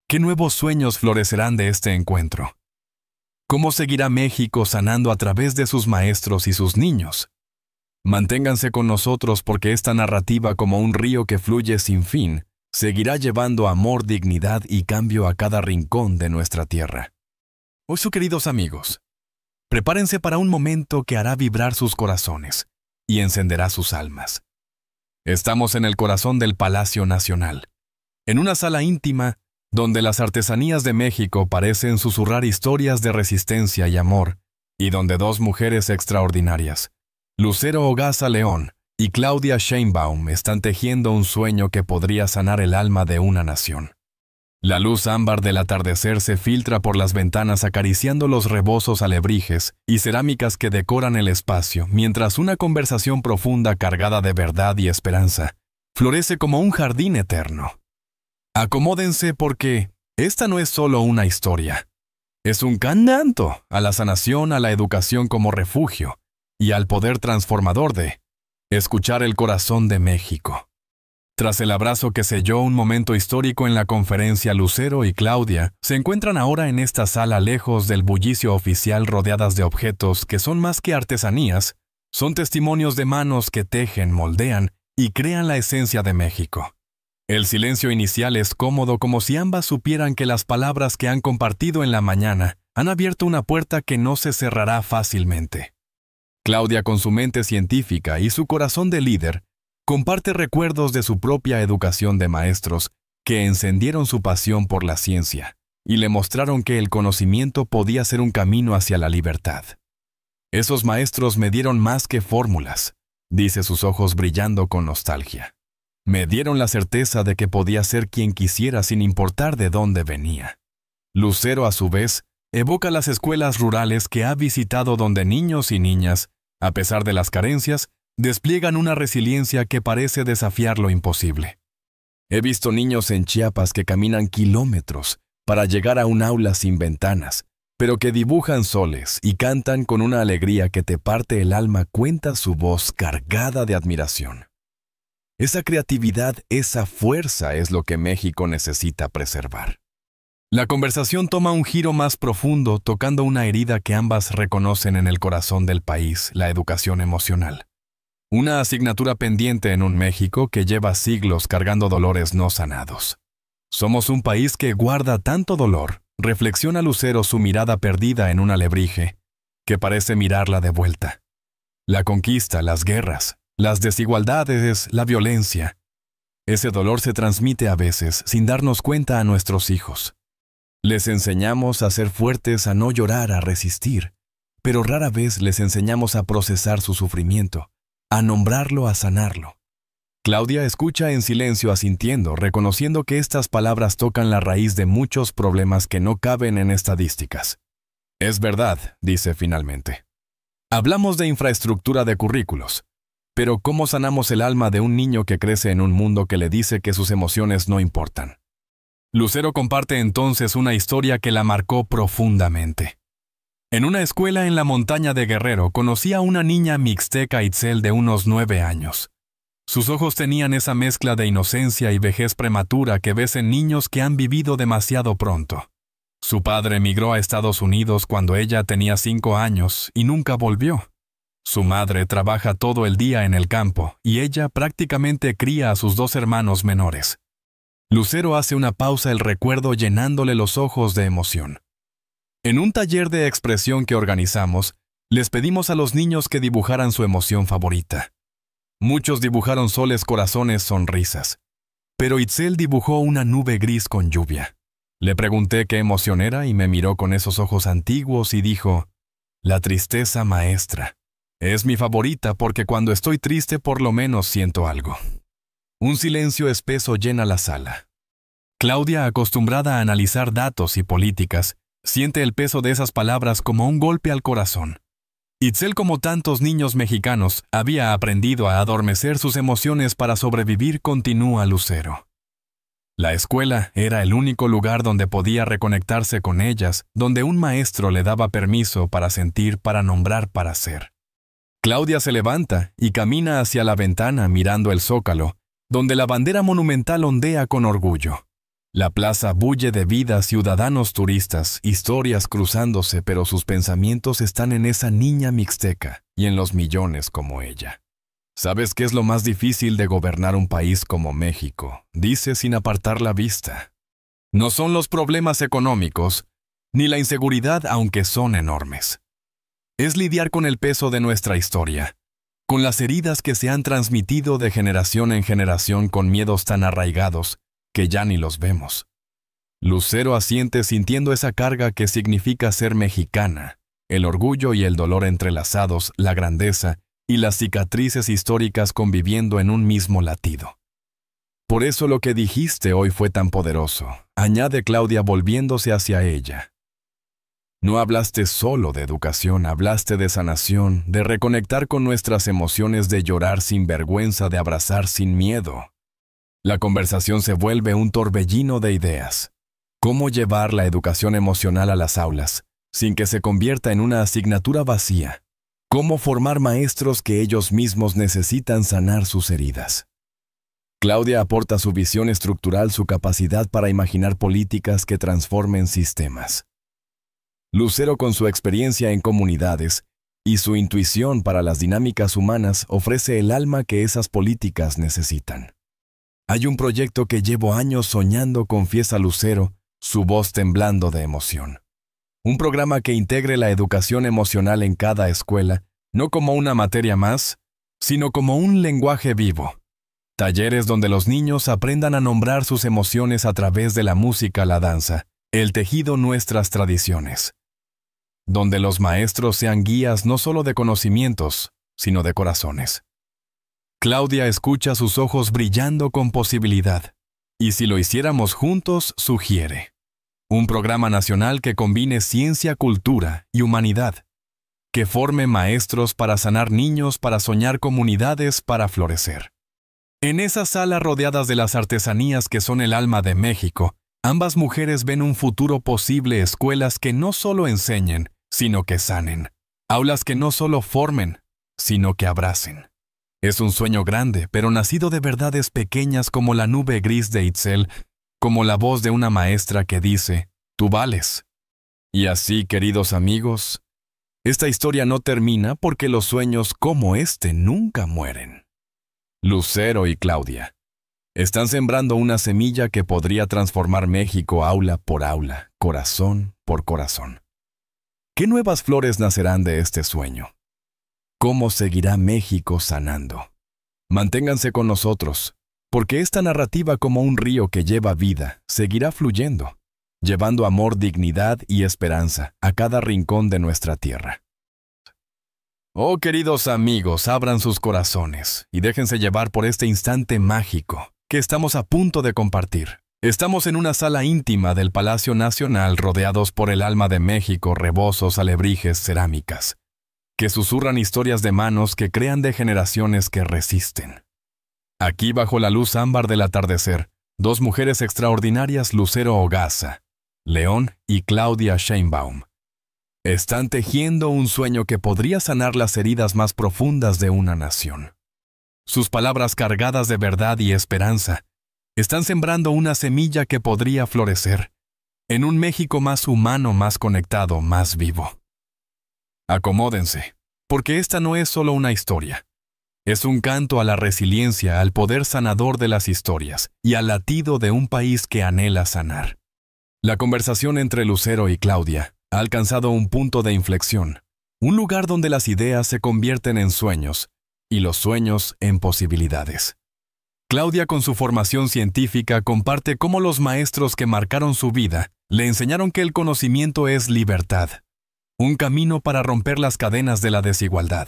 ¿Qué nuevos sueños florecerán de este encuentro? ¿Cómo seguirá México sanando a través de sus maestros y sus niños? Manténganse con nosotros porque esta narrativa, como un río que fluye sin fin, seguirá llevando amor, dignidad y cambio a cada rincón de nuestra tierra. Oye, queridos amigos, prepárense para un momento que hará vibrar sus corazones y encenderá sus almas. Estamos en el corazón del Palacio Nacional, en una sala íntima donde las artesanías de México parecen susurrar historias de resistencia y amor, y donde dos mujeres extraordinarias, Lucero Hogaza León y Claudia Sheinbaum, están tejiendo un sueño que podría sanar el alma de una nación. La luz ámbar del atardecer se filtra por las ventanas acariciando los rebozos alebrijes y cerámicas que decoran el espacio, mientras una conversación profunda cargada de verdad y esperanza florece como un jardín eterno. Acomódense porque esta no es solo una historia. Es un canto a la sanación, a la educación como refugio y al poder transformador de escuchar el corazón de México. Tras el abrazo que selló un momento histórico en la conferencia, Lucero y Claudia se encuentran ahora en esta sala lejos del bullicio oficial, rodeadas de objetos que son más que artesanías, son testimonios de manos que tejen, moldean y crean la esencia de México. El silencio inicial es cómodo, como si ambas supieran que las palabras que han compartido en la mañana han abierto una puerta que no se cerrará fácilmente. Claudia, con su mente científica y su corazón de líder, comparte recuerdos de su propia educación de maestros que encendieron su pasión por la ciencia y le mostraron que el conocimiento podía ser un camino hacia la libertad. Esos maestros me dieron más que fórmulas, dice, sus ojos brillando con nostalgia. Me dieron la certeza de que podía ser quien quisiera sin importar de dónde venía. Lucero, a su vez, evoca las escuelas rurales que ha visitado, donde niños y niñas, a pesar de las carencias, despliegan una resiliencia que parece desafiar lo imposible. He visto niños en Chiapas que caminan kilómetros para llegar a un aula sin ventanas, pero que dibujan soles y cantan con una alegría que te parte el alma, cuenta su voz cargada de admiración. Esa creatividad, esa fuerza es lo que México necesita preservar. La conversación toma un giro más profundo, tocando una herida que ambas reconocen en el corazón del país, la educación emocional. Una asignatura pendiente en un México que lleva siglos cargando dolores no sanados. Somos un país que guarda tanto dolor, reflexiona Lucero, su mirada perdida en un alebrije, que parece mirarla de vuelta. La conquista, las guerras, las desigualdades, la violencia. Ese dolor se transmite a veces sin darnos cuenta a nuestros hijos. Les enseñamos a ser fuertes, a no llorar, a resistir, pero rara vez les enseñamos a procesar su sufrimiento, a nombrarlo, a sanarlo. Claudia escucha en silencio, asintiendo, reconociendo que estas palabras tocan la raíz de muchos problemas que no caben en estadísticas. Es verdad, dice finalmente. Hablamos de infraestructura de currículos, pero ¿cómo sanamos el alma de un niño que crece en un mundo que le dice que sus emociones no importan? Lucero comparte entonces una historia que la marcó profundamente. En una escuela en la montaña de Guerrero conocí a una niña mixteca Itzel de unos 9 años. Sus ojos tenían esa mezcla de inocencia y vejez prematura que ves en niños que han vivido demasiado pronto. Su padre emigró a Estados Unidos cuando ella tenía 5 años y nunca volvió. Su madre trabaja todo el día en el campo y ella prácticamente cría a sus 2 hermanos menores. Lucero hace una pausa, el recuerdo llenándole los ojos de emoción. En un taller de expresión que organizamos, les pedimos a los niños que dibujaran su emoción favorita. Muchos dibujaron soles, corazones, sonrisas. Pero Itzel dibujó una nube gris con lluvia. Le pregunté qué emoción era y me miró con esos ojos antiguos y dijo, «La tristeza, maestra. Es mi favorita porque cuando estoy triste por lo menos siento algo». Un silencio espeso llena la sala. Claudia, acostumbrada a analizar datos y políticas, siente el peso de esas palabras como un golpe al corazón. Itzel, como tantos niños mexicanos, había aprendido a adormecer sus emociones para sobrevivir, continúa Lucero. La escuela era el único lugar donde podía reconectarse con ellas, donde un maestro le daba permiso para sentir, para nombrar, para ser. Claudia se levanta y camina hacia la ventana mirando el zócalo, donde la bandera monumental ondea con orgullo. La plaza bulle de vida, ciudadanos, turistas, historias cruzándose, pero sus pensamientos están en esa niña mixteca y en los millones como ella. ¿Sabes qué es lo más difícil de gobernar un país como México?, dice sin apartar la vista. No son los problemas económicos, ni la inseguridad, aunque son enormes. Es lidiar con el peso de nuestra historia, con las heridas que se han transmitido de generación en generación con miedos tan arraigados que ya ni los vemos. Lucero asiente sintiendo esa carga que significa ser mexicana, el orgullo y el dolor entrelazados, la grandeza y las cicatrices históricas conviviendo en un mismo latido. Por eso lo que dijiste hoy fue tan poderoso, añade Claudia volviéndose hacia ella. No hablaste solo de educación, hablaste de sanación, de reconectar con nuestras emociones, de llorar sin vergüenza, de abrazar sin miedo. La conversación se vuelve un torbellino de ideas. ¿Cómo llevar la educación emocional a las aulas, sin que se convierta en una asignatura vacía? ¿Cómo formar maestros que ellos mismos necesitan sanar sus heridas? Claudia aporta su visión estructural, su capacidad para imaginar políticas que transformen sistemas. Lucero, con su experiencia en comunidades y su intuición para las dinámicas humanas, ofrece el alma que esas políticas necesitan. Hay un proyecto que llevo años soñando, confiesa Lucero, su voz temblando de emoción. Un programa que integre la educación emocional en cada escuela, no como una materia más, sino como un lenguaje vivo. Talleres donde los niños aprendan a nombrar sus emociones a través de la música, la danza, el tejido, nuestras tradiciones. Donde los maestros sean guías no solo de conocimientos, sino de corazones. Claudia escucha, sus ojos brillando con posibilidad. Y si lo hiciéramos juntos, sugiere. Un programa nacional que combine ciencia, cultura y humanidad. Que forme maestros para sanar niños, para soñar comunidades, para florecer. En esas salas rodeadas de las artesanías que son el alma de México, ambas mujeres ven un futuro posible, escuelas que no solo enseñen, sino que sanen. Aulas que no solo formen, sino que abracen. Es un sueño grande, pero nacido de verdades pequeñas como la nube gris de Itzel, como la voz de una maestra que dice, «Tú vales». Y así, queridos amigos, Esta historia no termina porque los sueños como este nunca mueren. Lucero y Claudia están sembrando una semilla que podría transformar México aula por aula, corazón por corazón. ¿Qué nuevas flores nacerán de este sueño? ¿Cómo seguirá México sanando? Manténganse con nosotros, porque esta narrativa, como un río que lleva vida, seguirá fluyendo, llevando amor, dignidad y esperanza a cada rincón de nuestra tierra. Oh, queridos amigos, abran sus corazones y déjense llevar por este instante mágico que estamos a punto de compartir. Estamos en una sala íntima del Palacio Nacional, rodeados por el alma de México, rebozos, alebrijes, cerámicas, que susurran historias de manos que crean de generaciones que resisten. Aquí, bajo la luz ámbar del atardecer, dos mujeres extraordinarias, Lucero Hogaza, León y Claudia Sheinbaum, están tejiendo un sueño que podría sanar las heridas más profundas de una nación. Sus palabras, cargadas de verdad y esperanza, están sembrando una semilla que podría florecer en un México más humano, más conectado, más vivo. Acomódense, porque esta no es solo una historia. Es un canto a la resiliencia, al poder sanador de las historias y al latido de un país que anhela sanar. La conversación entre Lucero y Claudia ha alcanzado un punto de inflexión, un lugar donde las ideas se convierten en sueños y los sueños en posibilidades. Claudia, con su formación científica, comparte cómo los maestros que marcaron su vida le enseñaron que el conocimiento es libertad, un camino para romper las cadenas de la desigualdad.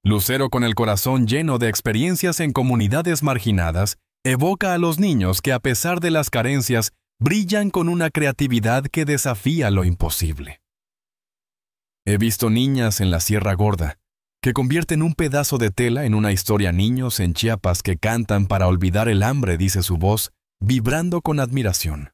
Lucero, con el corazón lleno de experiencias en comunidades marginadas, evoca a los niños que, a pesar de las carencias, brillan con una creatividad que desafía lo imposible. He visto niñas en la Sierra Gorda que convierten un pedazo de tela en una historia, niños en Chiapas que cantan para olvidar el hambre, dice su voz, vibrando con admiración.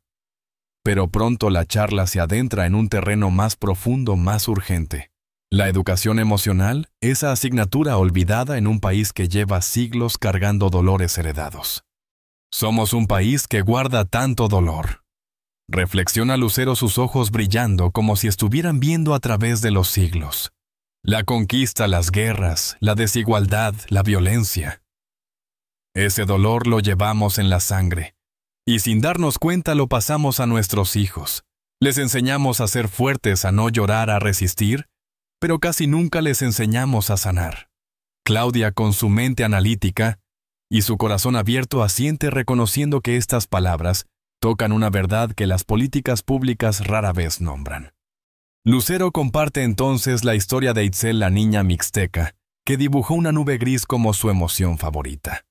Pero pronto la charla se adentra en un terreno más profundo, más urgente. La educación emocional, esa asignatura olvidada en un país que lleva siglos cargando dolores heredados. Somos un país que guarda tanto dolor. Reflexiona Lucero, sus ojos brillando como si estuvieran viendo a través de los siglos. La conquista, las guerras, la desigualdad, la violencia. Ese dolor lo llevamos en la sangre, y sin darnos cuenta lo pasamos a nuestros hijos. Les enseñamos a ser fuertes, a no llorar, a resistir, pero casi nunca les enseñamos a sanar. Claudia, con su mente analítica y su corazón abierto, asiente reconociendo que estas palabras tocan una verdad que las políticas públicas rara vez nombran. Lucero comparte entonces la historia de Itzel, la niña mixteca, que dibujó una nube gris como su emoción favorita.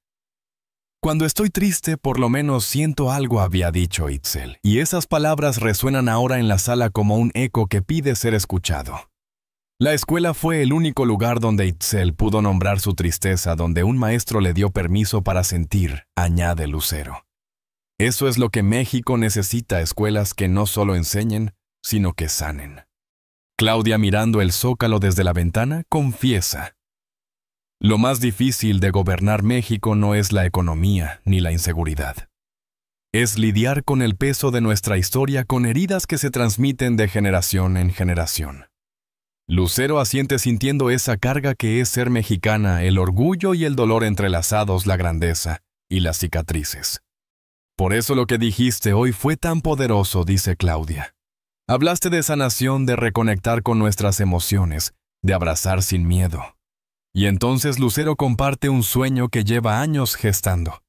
Cuando estoy triste, por lo menos siento algo, había dicho Itzel, y esas palabras resuenan ahora en la sala como un eco que pide ser escuchado. La escuela fue el único lugar donde Itzel pudo nombrar su tristeza, donde un maestro le dio permiso para sentir, añade Lucero. Eso es lo que México necesita, escuelas que no solo enseñen, sino que sanen. Claudia, mirando el zócalo desde la ventana, confiesa: lo más difícil de gobernar México no es la economía ni la inseguridad. Es lidiar con el peso de nuestra historia, con heridas que se transmiten de generación en generación. Lucero asiente sintiendo esa carga que es ser mexicana, el orgullo y el dolor entrelazados, la grandeza y las cicatrices. Por eso lo que dijiste hoy fue tan poderoso, dice Claudia. Hablaste de sanación, de reconectar con nuestras emociones, de abrazar sin miedo. Y entonces Lucero comparte un sueño que lleva años gestando.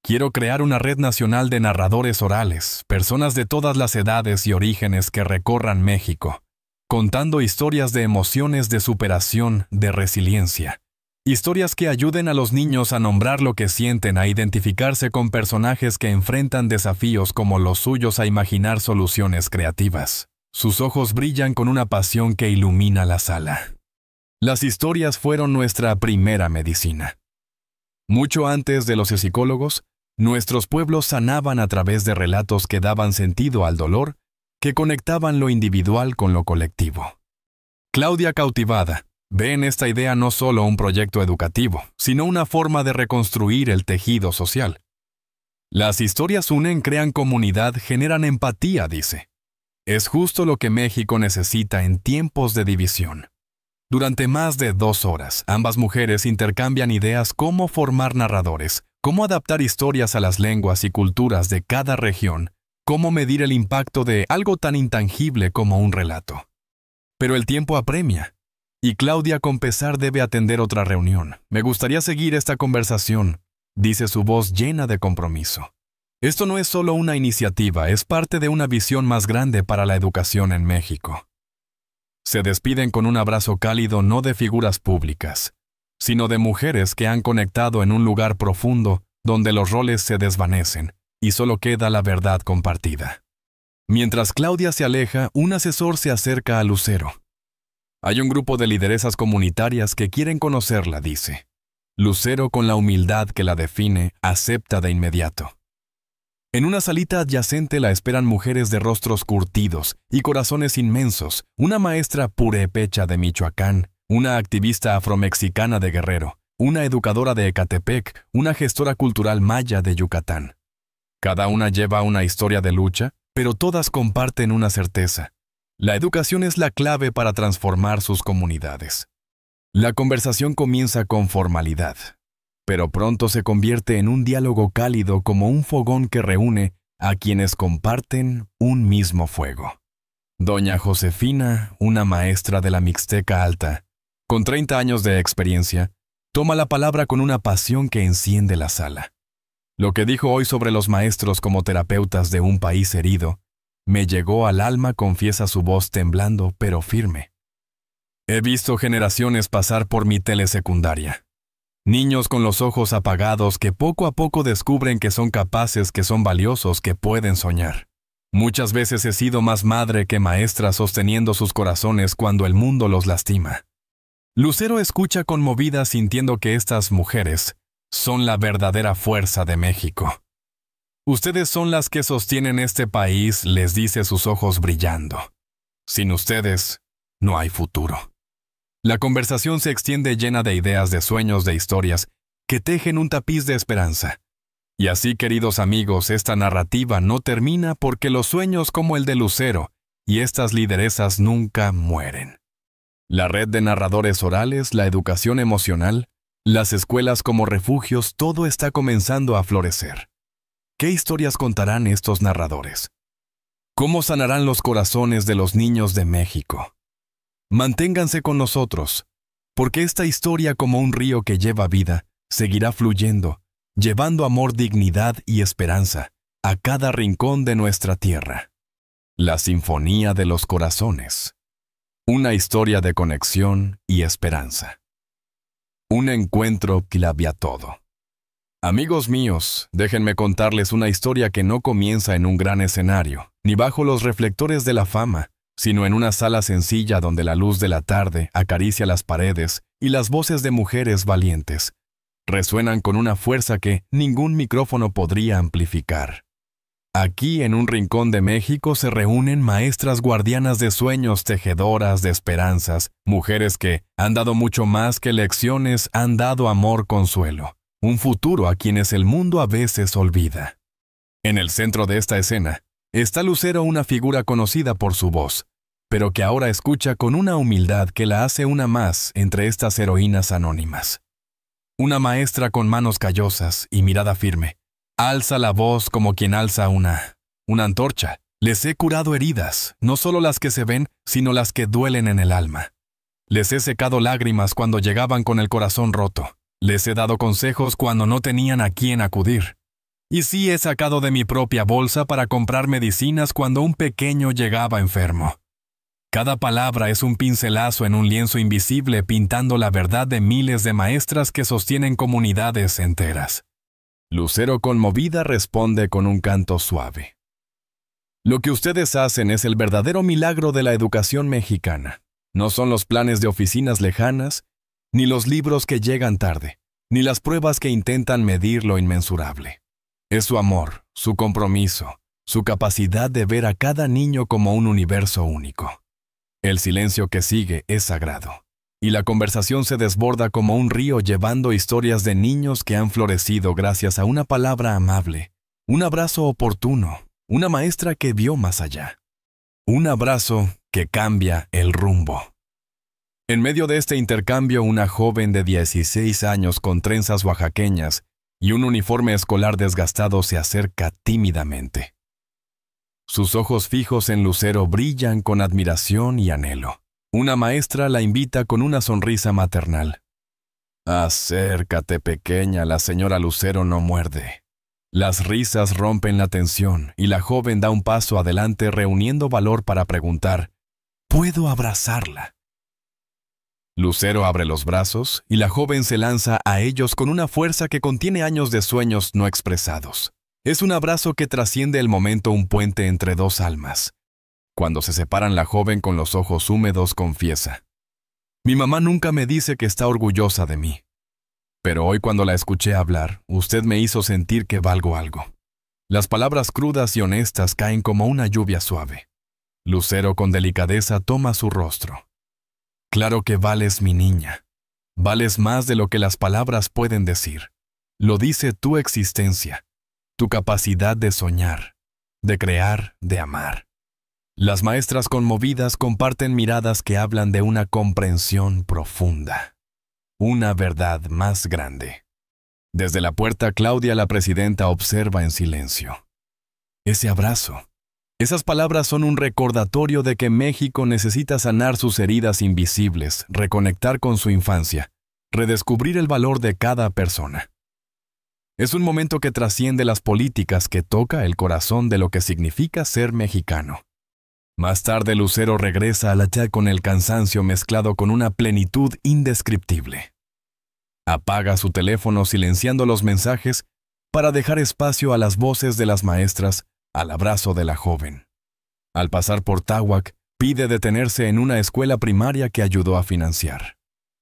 Quiero crear una red nacional de narradores orales, personas de todas las edades y orígenes que recorran México, contando historias de emociones, de superación, de resiliencia. Historias que ayuden a los niños a nombrar lo que sienten, a identificarse con personajes que enfrentan desafíos como los suyos, a imaginar soluciones creativas. Sus ojos brillan con una pasión que ilumina la sala. Las historias fueron nuestra primera medicina. Mucho antes de los psicólogos, nuestros pueblos sanaban a través de relatos que daban sentido al dolor, que conectaban lo individual con lo colectivo. Claudia, cautivada, ve en esta idea no solo un proyecto educativo, sino una forma de reconstruir el tejido social. Las historias unen, crean comunidad, generan empatía, dice. Es justo lo que México necesita en tiempos de división. Durante más de 2 horas, ambas mujeres intercambian ideas cómo formar narradores, cómo adaptar historias a las lenguas y culturas de cada región, cómo medir el impacto de algo tan intangible como un relato. Pero el tiempo apremia, y Claudia con pesar debe atender otra reunión. Me gustaría seguir esta conversación, dice su voz llena de compromiso. Esto no es solo una iniciativa, es parte de una visión más grande para la educación en México. Se despiden con un abrazo cálido no de figuras públicas, sino de mujeres que han conectado en un lugar profundo donde los roles se desvanecen y solo queda la verdad compartida. Mientras Claudia se aleja, un asesor se acerca a Lucero. Hay un grupo de lideresas comunitarias que quieren conocerla, dice. Lucero, con la humildad que la define, acepta de inmediato. En una salita adyacente la esperan mujeres de rostros curtidos y corazones inmensos, una maestra purépecha de Michoacán, una activista afromexicana de Guerrero, una educadora de Ecatepec, una gestora cultural maya de Yucatán. Cada una lleva una historia de lucha, pero todas comparten una certeza. La educación es la clave para transformar sus comunidades. La conversación comienza con formalidad, pero pronto se convierte en un diálogo cálido como un fogón que reúne a quienes comparten un mismo fuego. Doña Josefina, una maestra de la Mixteca Alta, con 30 años de experiencia, toma la palabra con una pasión que enciende la sala. Lo que dijo hoy sobre los maestros como terapeutas de un país herido, me llegó al alma, confiesa su voz temblando pero firme. He visto generaciones pasar por mi telesecundaria. Niños con los ojos apagados que poco a poco descubren que son capaces, que son valiosos, que pueden soñar. Muchas veces he sido más madre que maestra sosteniendo sus corazones cuando el mundo los lastima. Lucero escucha conmovida sintiendo que estas mujeres son la verdadera fuerza de México. Ustedes son las que sostienen este país, les dice, sus ojos brillando. Sin ustedes, no hay futuro. La conversación se extiende llena de ideas, de sueños, de historias, que tejen un tapiz de esperanza. Y así, queridos amigos, esta narrativa no termina porque los sueños como el de Lucero y estas lideresas nunca mueren. La red de narradores orales, la educación emocional, las escuelas como refugios, todo está comenzando a florecer. ¿Qué historias contarán estos narradores? ¿Cómo sanarán los corazones de los niños de México? Manténganse con nosotros, porque esta historia, como un río que lleva vida, seguirá fluyendo, llevando amor, dignidad y esperanza a cada rincón de nuestra tierra. La Sinfonía de los Corazones. Una historia de conexión y esperanza. Un encuentro que la había todo. Amigos míos, déjenme contarles una historia que no comienza en un gran escenario, ni bajo los reflectores de la fama, sino en una sala sencilla donde la luz de la tarde acaricia las paredes y las voces de mujeres valientes resuenan con una fuerza que ningún micrófono podría amplificar. Aquí, en un rincón de México, se reúnen maestras guardianas de sueños, tejedoras de esperanzas, mujeres que han dado mucho más que lecciones, han dado amor, consuelo, un futuro a quienes el mundo a veces olvida. En el centro de esta escena está Lucero, una figura conocida por su voz, pero que ahora escucha con una humildad que la hace una más entre estas heroínas anónimas. Una maestra con manos callosas y mirada firme. Alza la voz como quien alza una antorcha. Les he curado heridas, no solo las que se ven, sino las que duelen en el alma. Les he secado lágrimas cuando llegaban con el corazón roto. Les he dado consejos cuando no tenían a quién acudir. Y sí, he sacado de mi propia bolsa para comprar medicinas cuando un pequeño llegaba enfermo. Cada palabra es un pincelazo en un lienzo invisible pintando la verdad de miles de maestras que sostienen comunidades enteras. Lucero, conmovida, responde con un canto suave. Lo que ustedes hacen es el verdadero milagro de la educación mexicana. No son los planes de oficinas lejanas, ni los libros que llegan tarde, ni las pruebas que intentan medir lo inmensurable. Es su amor, su compromiso, su capacidad de ver a cada niño como un universo único. El silencio que sigue es sagrado, y la conversación se desborda como un río llevando historias de niños que han florecido gracias a una palabra amable, un abrazo oportuno, una maestra que vio más allá. Un abrazo que cambia el rumbo. En medio de este intercambio, una joven de 16 años con trenzas oaxaqueñas y un uniforme escolar desgastado se acerca tímidamente. Sus ojos fijos en Lucero brillan con admiración y anhelo. Una maestra la invita con una sonrisa maternal. «Acércate, pequeña, la señora Lucero no muerde». Las risas rompen la tensión y la joven da un paso adelante reuniendo valor para preguntar, ¿puedo abrazarla? Lucero abre los brazos y la joven se lanza a ellos con una fuerza que contiene años de sueños no expresados. Es un abrazo que trasciende el momento, un puente entre dos almas. Cuando se separan, la joven con los ojos húmedos confiesa, «Mi mamá nunca me dice que está orgullosa de mí. Pero hoy cuando la escuché hablar, usted me hizo sentir que valgo algo». Las palabras crudas y honestas caen como una lluvia suave. Lucero con delicadeza toma su rostro. «Claro que vales, mi niña. Vales más de lo que las palabras pueden decir. Lo dice tu existencia, tu capacidad de soñar, de crear, de amar». Las maestras conmovidas comparten miradas que hablan de una comprensión profunda. Una verdad más grande. Desde la puerta, Claudia, la presidenta, observa en silencio. Ese abrazo. Esas palabras son un recordatorio de que México necesita sanar sus heridas invisibles, reconectar con su infancia, redescubrir el valor de cada persona. Es un momento que trasciende las políticas, que toca el corazón de lo que significa ser mexicano. Más tarde, Lucero regresa a la chat con el cansancio mezclado con una plenitud indescriptible. Apaga su teléfono silenciando los mensajes para dejar espacio a las voces de las maestras, al abrazo de la joven. Al pasar por Tláhuac, pide detenerse en una escuela primaria que ayudó a financiar.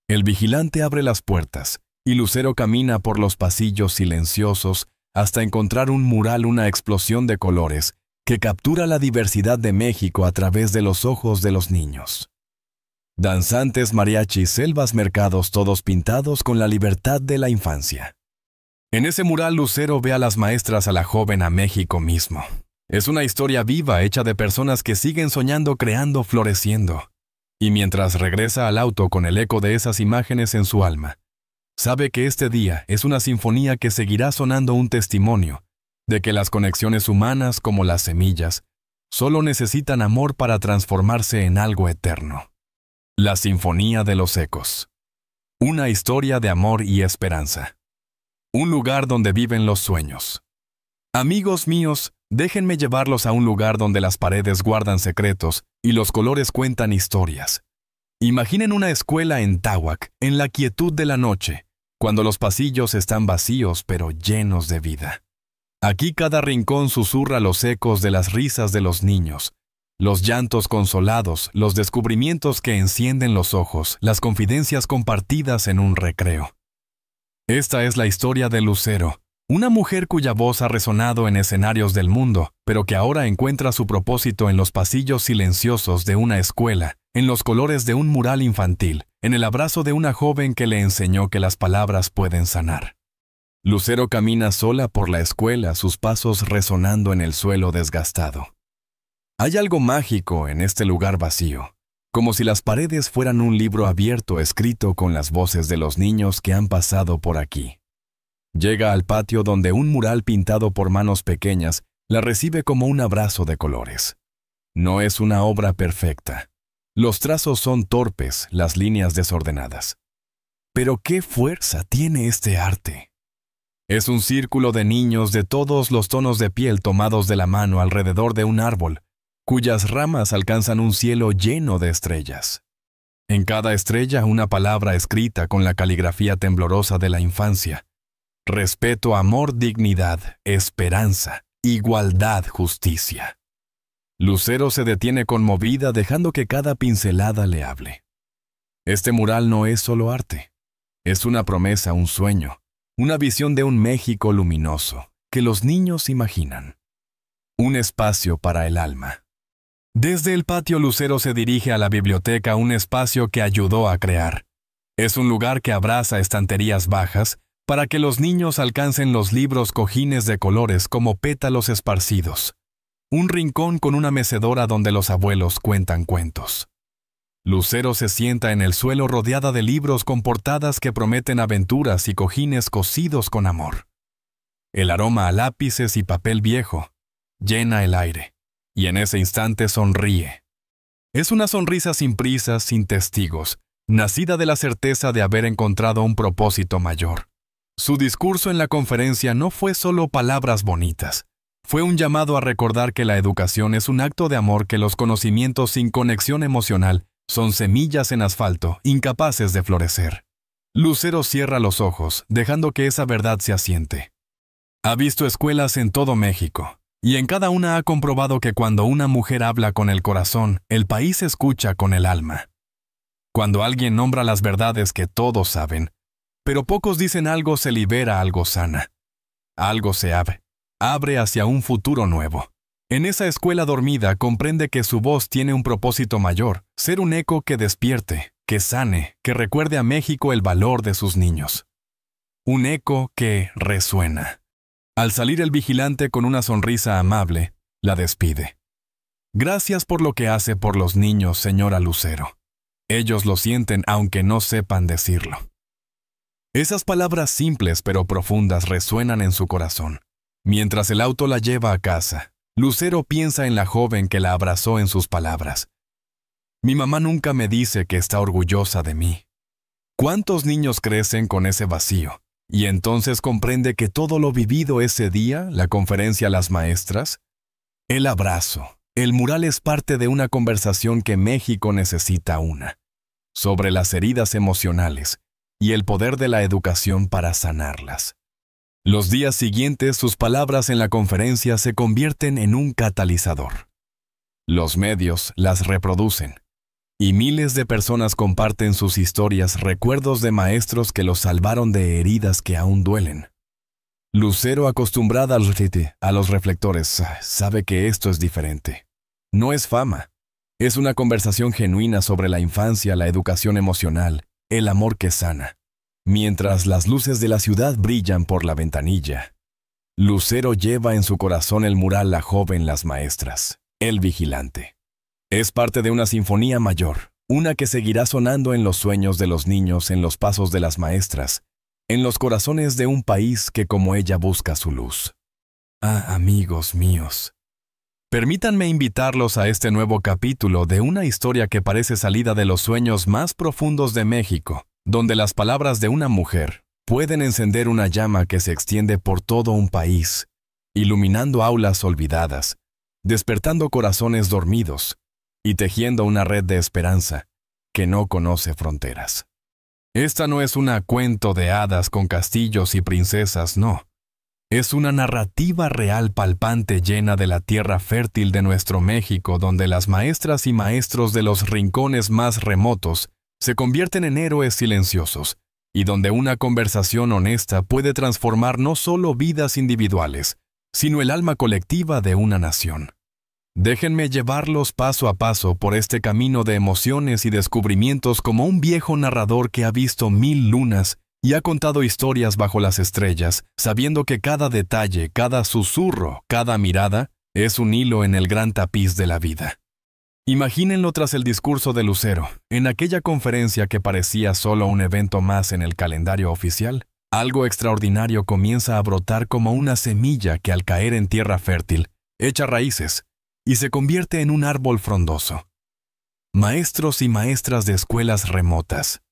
El vigilante abre las puertas y Lucero camina por los pasillos silenciosos hasta encontrar un mural, una explosión de colores que captura la diversidad de México a través de los ojos de los niños. Danzantes, mariachis, selvas, mercados, todos pintados con la libertad de la infancia. En ese mural, Lucero ve a las maestras, a la joven, a México mismo. Es una historia viva, hecha de personas que siguen soñando, creando, floreciendo. Y mientras regresa al auto con el eco de esas imágenes en su alma, sabe que este día es una sinfonía que seguirá sonando, un testimonio de que las conexiones humanas, como las semillas, solo necesitan amor para transformarse en algo eterno. La Sinfonía de los Ecos. Una historia de amor y esperanza. Un lugar donde viven los sueños. Amigos míos, déjenme llevarlos a un lugar donde las paredes guardan secretos y los colores cuentan historias. Imaginen una escuela en Tláhuac, en la quietud de la noche, cuando los pasillos están vacíos pero llenos de vida. Aquí cada rincón susurra los ecos de las risas de los niños, los llantos consolados, los descubrimientos que encienden los ojos, las confidencias compartidas en un recreo. Esta es la historia de Lucero, una mujer cuya voz ha resonado en escenarios del mundo, pero que ahora encuentra su propósito en los pasillos silenciosos de una escuela, en los colores de un mural infantil, en el abrazo de una joven que le enseñó que las palabras pueden sanar. Lucero camina sola por la escuela, sus pasos resonando en el suelo desgastado. Hay algo mágico en este lugar vacío, como si las paredes fueran un libro abierto escrito con las voces de los niños que han pasado por aquí. Llega al patio donde un mural pintado por manos pequeñas la recibe como un abrazo de colores. No es una obra perfecta. Los trazos son torpes, las líneas desordenadas. Pero qué fuerza tiene este arte. Es un círculo de niños de todos los tonos de piel tomados de la mano alrededor de un árbol, cuyas ramas alcanzan un cielo lleno de estrellas. En cada estrella una palabra escrita con la caligrafía temblorosa de la infancia. Respeto, amor, dignidad, esperanza, igualdad, justicia. Lucero se detiene conmovida, dejando que cada pincelada le hable. Este mural no es solo arte. Es una promesa, un sueño. Una visión de un México luminoso, que los niños imaginan. Un espacio para el alma. Desde el patio, Lucero se dirige a la biblioteca, un espacio que ayudó a crear. Es un lugar que abraza estanterías bajas para que los niños alcancen los libros, cojines de colores como pétalos esparcidos. un rincón con una mecedora donde los abuelos cuentan cuentos. Lucero se sienta en el suelo rodeada de libros con portadas que prometen aventuras y cojines cosidos con amor. El aroma a lápices y papel viejo llena el aire, y en ese instante sonríe. Es una sonrisa sin prisas, sin testigos, nacida de la certeza de haber encontrado un propósito mayor. Su discurso en la conferencia no fue solo palabras bonitas. Fue un llamado a recordar que la educación es un acto de amor, que los conocimientos sin conexión emocional son semillas en asfalto, incapaces de florecer. Lucero cierra los ojos, dejando que esa verdad se asiente. Ha visto escuelas en todo México, y en cada una ha comprobado que cuando una mujer habla con el corazón, el país escucha con el alma. Cuando alguien nombra las verdades que todos saben, pero pocos dicen algo, se libera, algo sana. Algo se abre hacia un futuro nuevo. En esa escuela dormida comprende que su voz tiene un propósito mayor, ser un eco que despierte, que sane, que recuerde a México el valor de sus niños. Un eco que resuena. Al salir el vigilante con una sonrisa amable, la despide. Gracias por lo que hace por los niños, señora Lucero. Ellos lo sienten aunque no sepan decirlo. Esas palabras simples pero profundas resuenan en su corazón. Mientras el auto la lleva a casa, Lucero piensa en la joven que la abrazó en sus palabras. Mi mamá nunca me dice que está orgullosa de mí. ¿Cuántos niños crecen con ese vacío? Y entonces comprende que todo lo vivido ese día, la conferencia a las maestras, el abrazo, el mural es parte de una conversación que México necesita sobre las heridas emocionales y el poder de la educación para sanarlas. Los días siguientes, sus palabras en la conferencia se convierten en un catalizador. Los medios las reproducen, y miles de personas comparten sus historias, recuerdos de maestros que los salvaron de heridas que aún duelen. Lucero, acostumbrada a los reflectores, sabe que esto es diferente. No es fama, es una conversación genuina sobre la infancia, la educación emocional, el amor que sana. Mientras las luces de la ciudad brillan por la ventanilla, Lucero lleva en su corazón el mural La joven, las maestras, el vigilante. Es parte de una sinfonía mayor, una que seguirá sonando en los sueños de los niños, en los pasos de las maestras, en los corazones de un país que como ella busca su luz. Amigos míos, permítanme invitarlos a este nuevo capítulo de una historia que parece salida de los sueños más profundos de México, donde las palabras de una mujer pueden encender una llama que se extiende por todo un país, iluminando aulas olvidadas, despertando corazones dormidos y tejiendo una red de esperanza que no conoce fronteras. Esta no es una cuento de hadas con castillos y princesas, no. Es una narrativa real, palpante, llena de la tierra fértil de nuestro México, donde las maestras y maestros de los rincones más remotos se convierten en héroes silenciosos, y donde una conversación honesta puede transformar no solo vidas individuales, sino el alma colectiva de una nación. Déjenme llevarlos paso a paso por este camino de emociones y descubrimientos como un viejo narrador que ha visto 1000 lunas y ha contado historias bajo las estrellas, sabiendo que cada detalle, cada susurro, cada mirada, es un hilo en el gran tapiz de la vida. Imagínenlo tras el discurso de Lucero, en aquella conferencia que parecía solo un evento más en el calendario oficial. Algo extraordinario comienza a brotar como una semilla que al caer en tierra fértil, echa raíces y se convierte en un árbol frondoso. Maestros y maestras de escuelas remotas,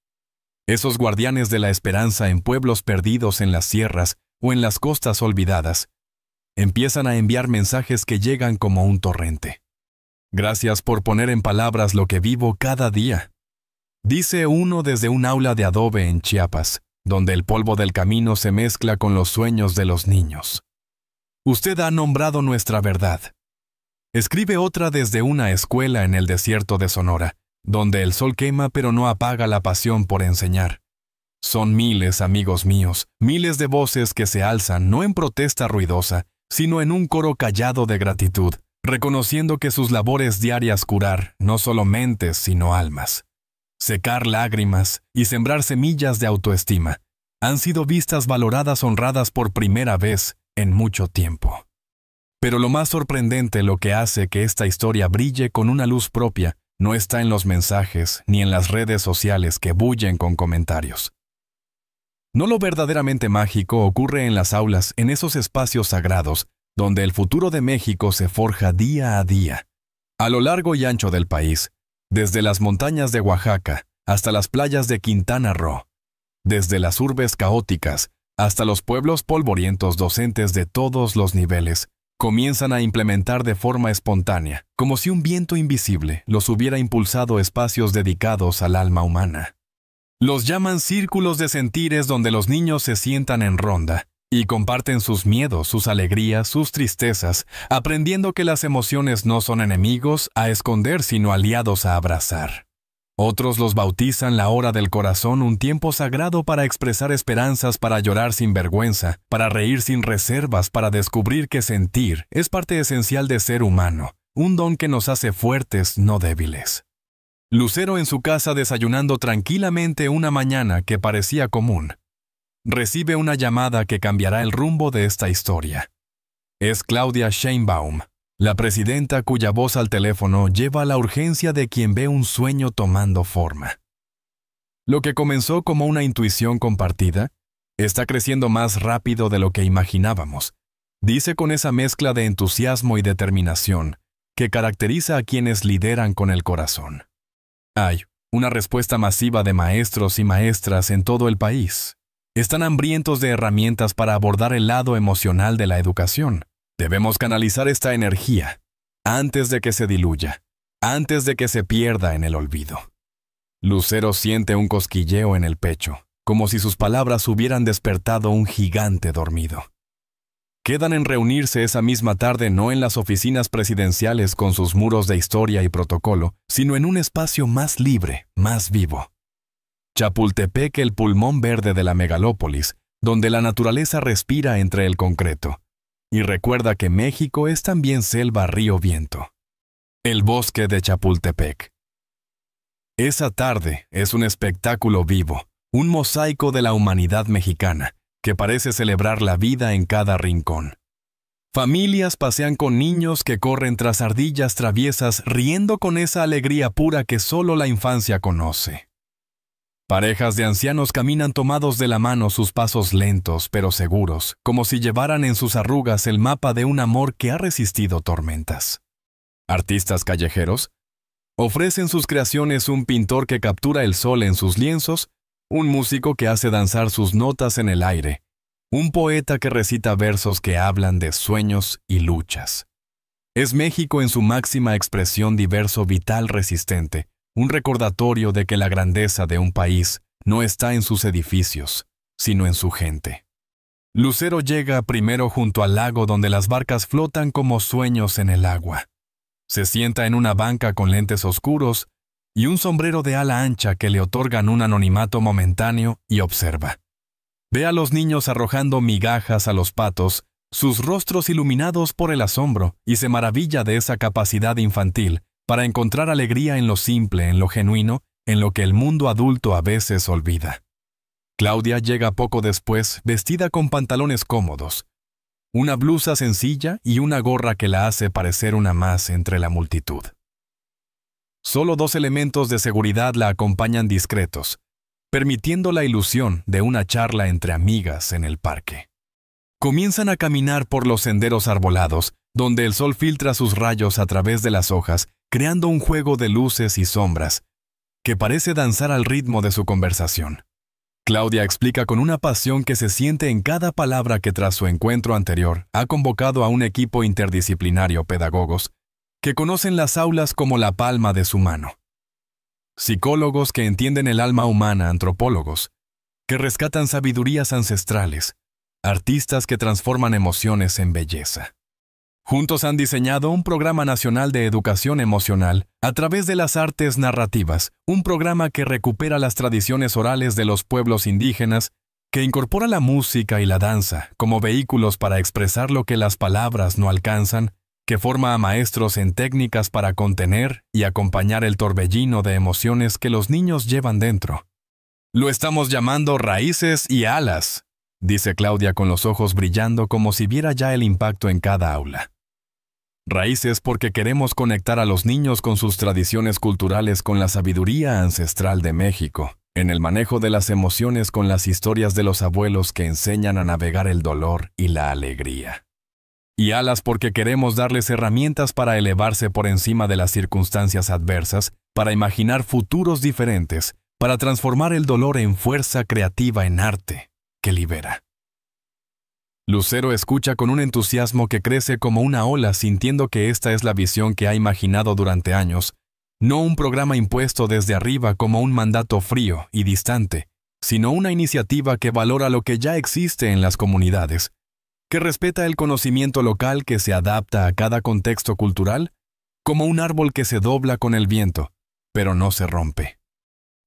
esos guardianes de la esperanza en pueblos perdidos en las sierras o en las costas olvidadas, empiezan a enviar mensajes que llegan como un torrente. Gracias por poner en palabras lo que vivo cada día, dice uno desde un aula de adobe en Chiapas, donde el polvo del camino se mezcla con los sueños de los niños. Usted ha nombrado nuestra verdad. Escribe otra desde una escuela en el desierto de Sonora, donde el sol quema pero no apaga la pasión por enseñar. Son miles, amigos míos, miles de voces que se alzan no en protesta ruidosa, sino en un coro callado de gratitud, reconociendo que sus labores diarias curar no solo mentes sino almas, secar lágrimas y sembrar semillas de autoestima, han sido vistas, valoradas, honradas por primera vez en mucho tiempo. Pero lo más sorprendente, lo que hace que esta historia brille con una luz propia, no está en los mensajes ni en las redes sociales que bullen con comentarios. No, lo verdaderamente mágico ocurre en las aulas, en esos espacios sagrados, donde el futuro de México se forja día a día. A lo largo y ancho del país, desde las montañas de Oaxaca hasta las playas de Quintana Roo, desde las urbes caóticas hasta los pueblos polvorientos, docentes de todos los niveles comienzan a implementar de forma espontánea, como si un viento invisible los hubiera impulsado, espacios dedicados al alma humana. Los llaman círculos de sentires, donde los niños se sientan en ronda y comparten sus miedos, sus alegrías, sus tristezas, aprendiendo que las emociones no son enemigos a esconder, sino aliados a abrazar. Otros los bautizan la hora del corazón, un tiempo sagrado para expresar esperanzas, para llorar sin vergüenza, para reír sin reservas, para descubrir que sentir es parte esencial de ser humano, un don que nos hace fuertes, no débiles. Lucero en su casa desayunando tranquilamente una mañana que parecía común. Recibe una llamada que cambiará el rumbo de esta historia. Es Claudia Sheinbaum, la presidenta, cuya voz al teléfono lleva la urgencia de quien ve un sueño tomando forma. Lo que comenzó como una intuición compartida, está creciendo más rápido de lo que imaginábamos, dice con esa mezcla de entusiasmo y determinación que caracteriza a quienes lideran con el corazón. Hay una respuesta masiva de maestros y maestras en todo el país. Están hambrientos de herramientas para abordar el lado emocional de la educación. Debemos canalizar esta energía antes de que se diluya, antes de que se pierda en el olvido. Lucero siente un cosquilleo en el pecho, como si sus palabras hubieran despertado un gigante dormido. Quedan en reunirse esa misma tarde, no en las oficinas presidenciales con sus muros de historia y protocolo, sino en un espacio más libre, más vivo. Chapultepec, el pulmón verde de la megalópolis, donde la naturaleza respira entre el concreto. Y recuerda que México es también selva, río, viento. El bosque de Chapultepec. Esa tarde es un espectáculo vivo, un mosaico de la humanidad mexicana, que parece celebrar la vida en cada rincón. Familias pasean con niños que corren tras ardillas traviesas, riendo con esa alegría pura que solo la infancia conoce. Parejas de ancianos caminan tomados de la mano, sus pasos lentos pero seguros, como si llevaran en sus arrugas el mapa de un amor que ha resistido tormentas. Artistas callejeros ofrecen sus creaciones, un pintor que captura el sol en sus lienzos, un músico que hace danzar sus notas en el aire, un poeta que recita versos que hablan de sueños y luchas. Es México en su máxima expresión, diverso, vital, resistente, un recordatorio de que la grandeza de un país no está en sus edificios, sino en su gente. Lucero llega primero junto al lago, donde las barcas flotan como sueños en el agua. Se sienta en una banca con lentes oscuros y un sombrero de ala ancha que le otorgan un anonimato momentáneo, y observa. Ve a los niños arrojando migajas a los patos, sus rostros iluminados por el asombro, y se maravilla de esa capacidad infantil para encontrar alegría en lo simple, en lo genuino, en lo que el mundo adulto a veces olvida. Claudia llega poco después, vestida con pantalones cómodos, una blusa sencilla y una gorra que la hace parecer una más entre la multitud. Solo 2 elementos de seguridad la acompañan discretos, permitiendo la ilusión de una charla entre amigas en el parque. Comienzan a caminar por los senderos arbolados, donde el sol filtra sus rayos a través de las hojas, creando un juego de luces y sombras que parece danzar al ritmo de su conversación. Claudia explica con una pasión que se siente en cada palabra que, tras su encuentro anterior, ha convocado a un equipo interdisciplinario, pedagogos, que conocen las aulas como la palma de su mano. Psicólogos que entienden el alma humana, antropólogos que rescatan sabidurías ancestrales, artistas que transforman emociones en belleza. Juntos han diseñado un programa nacional de educación emocional a través de las artes narrativas, un programa que recupera las tradiciones orales de los pueblos indígenas, que incorpora la música y la danza como vehículos para expresar lo que las palabras no alcanzan, que forma a maestros en técnicas para contener y acompañar el torbellino de emociones que los niños llevan dentro. Lo estamos llamando raíces y alas, dice Claudia con los ojos brillando como si viera ya el impacto en cada aula. Raíces porque queremos conectar a los niños con sus tradiciones culturales, con la sabiduría ancestral de México, en el manejo de las emociones con las historias de los abuelos que enseñan a navegar el dolor y la alegría. Y alas porque queremos darles herramientas para elevarse por encima de las circunstancias adversas, para imaginar futuros diferentes, para transformar el dolor en fuerza creativa, en arte que libera. Lucero escucha con un entusiasmo que crece como una ola, sintiendo que esta es la visión que ha imaginado durante años, no un programa impuesto desde arriba como un mandato frío y distante, sino una iniciativa que valora lo que ya existe en las comunidades, que respeta el conocimiento local, que se adapta a cada contexto cultural, como un árbol que se dobla con el viento, pero no se rompe.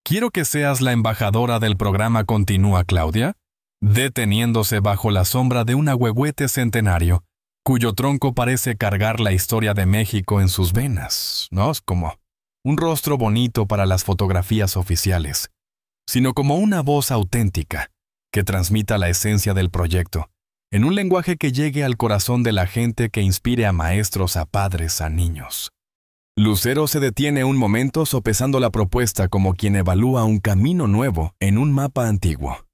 Quiero que seas la embajadora del programa, continúa Claudia, deteniéndose bajo la sombra de un ahuehuete centenario, cuyo tronco parece cargar la historia de México en sus venas, no es como un rostro bonito para las fotografías oficiales, sino como una voz auténtica que transmita la esencia del proyecto, en un lenguaje que llegue al corazón de la gente, que inspire a maestros, a padres, a niños. Lucero se detiene un momento sopesando la propuesta como quien evalúa un camino nuevo en un mapa antiguo.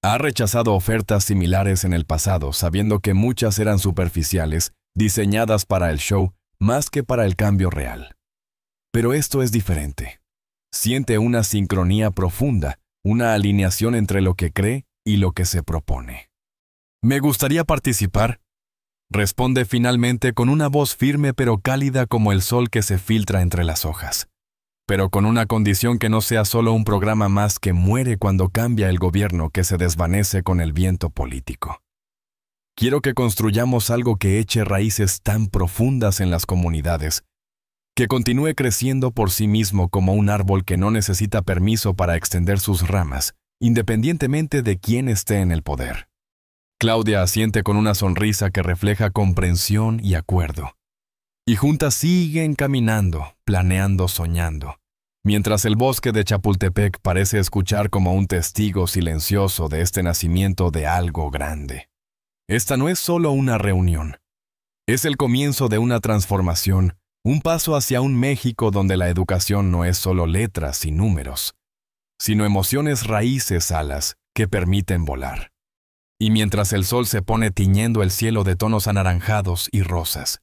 Ha rechazado ofertas similares en el pasado, sabiendo que muchas eran superficiales, diseñadas para el show más que para el cambio real. Pero esto es diferente. Siente una sincronía profunda, una alineación entre lo que cree y lo que se propone. Me gustaría participar, responde finalmente con una voz firme pero cálida como el sol que se filtra entre las hojas. Pero con una condición: que no sea solo un programa más que muere cuando cambia el gobierno, que se desvanece con el viento político. Quiero que construyamos algo que eche raíces tan profundas en las comunidades, que continúe creciendo por sí mismo como un árbol que no necesita permiso para extender sus ramas, independientemente de quién esté en el poder. Claudia asiente con una sonrisa que refleja comprensión y acuerdo. Y juntas siguen caminando, planeando, soñando, mientras el bosque de Chapultepec parece escuchar como un testigo silencioso de este nacimiento de algo grande. Esta no es solo una reunión. Es el comienzo de una transformación, un paso hacia un México donde la educación no es solo letras y números, sino emociones, raíces, alas que permiten volar. Y mientras el sol se pone tiñendo el cielo de tonos anaranjados y rosas,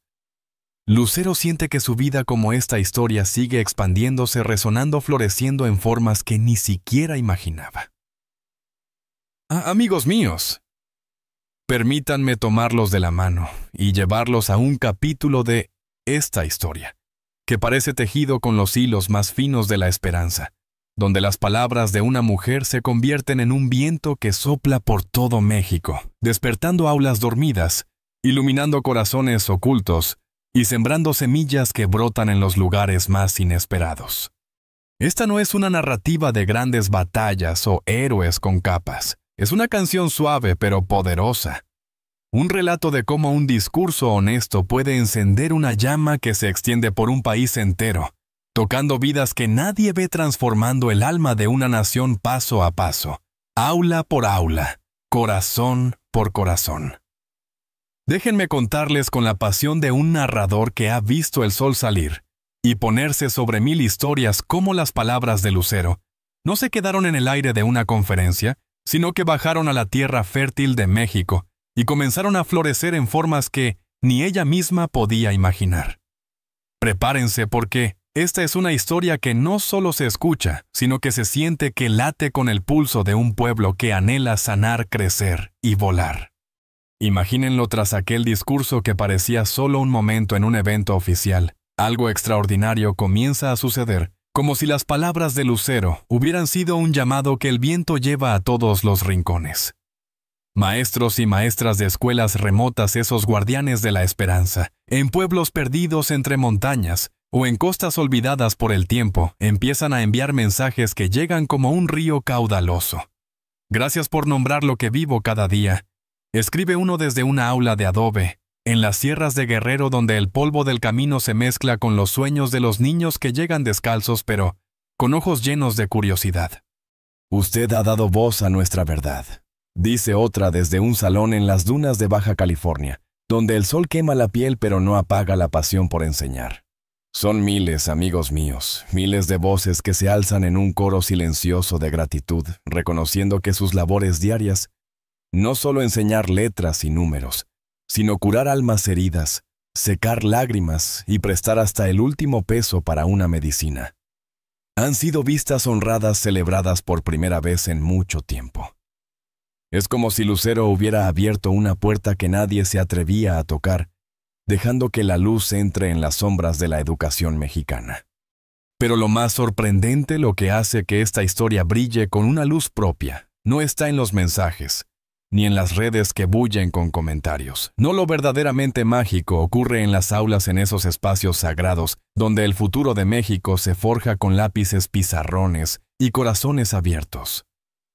Lucero siente que su vida, como esta historia, sigue expandiéndose, resonando, floreciendo en formas que ni siquiera imaginaba. Amigos míos, permítanme tomarlos de la mano y llevarlos a un capítulo de esta historia, que parece tejido con los hilos más finos de la esperanza, donde las palabras de una mujer se convierten en un viento que sopla por todo México, despertando aulas dormidas, iluminando corazones ocultos y sembrando semillas que brotan en los lugares más inesperados. Esta no es una narrativa de grandes batallas o héroes con capas. Es una canción suave pero poderosa. Un relato de cómo un discurso honesto puede encender una llama que se extiende por un país entero, tocando vidas que nadie ve, transformando el alma de una nación paso a paso, aula por aula, corazón por corazón. Déjenme contarles con la pasión de un narrador que ha visto el sol salir y ponerse sobre 1000 historias, cómo las palabras de Lucero no se quedaron en el aire de una conferencia, sino que bajaron a la tierra fértil de México y comenzaron a florecer en formas que ni ella misma podía imaginar. Prepárense, porque esta es una historia que no solo se escucha, sino que se siente, que late con el pulso de un pueblo que anhela sanar, crecer y volar. Imagínenlo tras aquel discurso que parecía solo un momento en un evento oficial. Algo extraordinario comienza a suceder, como si las palabras de Lucero hubieran sido un llamado que el viento lleva a todos los rincones. Maestros y maestras de escuelas remotas, esos guardianes de la esperanza, en pueblos perdidos entre montañas o en costas olvidadas por el tiempo, empiezan a enviar mensajes que llegan como un río caudaloso. Gracias por nombrar lo que vivo cada día, escribe uno desde una aula de adobe, en las sierras de Guerrero, donde el polvo del camino se mezcla con los sueños de los niños que llegan descalzos pero con ojos llenos de curiosidad. Usted ha dado voz a nuestra verdad, dice otra desde un salón en las dunas de Baja California, donde el sol quema la piel pero no apaga la pasión por enseñar. Son miles, amigos míos, miles de voces que se alzan en un coro silencioso de gratitud, reconociendo que sus labores diarias, no solo enseñar letras y números, sino curar almas heridas, secar lágrimas y prestar hasta el último peso para una medicina, han sido vistas honradas celebradas por primera vez en mucho tiempo. Es como si Lucero hubiera abierto una puerta que nadie se atrevía a tocar, dejando que la luz entre en las sombras de la educación mexicana. Pero lo más sorprendente, lo que hace que esta historia brille con una luz propia, no está en los mensajes, ni en las redes que bullen con comentarios. No, lo verdaderamente mágico ocurre en las aulas, en esos espacios sagrados, donde el futuro de México se forja con lápices, pizarrones y corazones abiertos.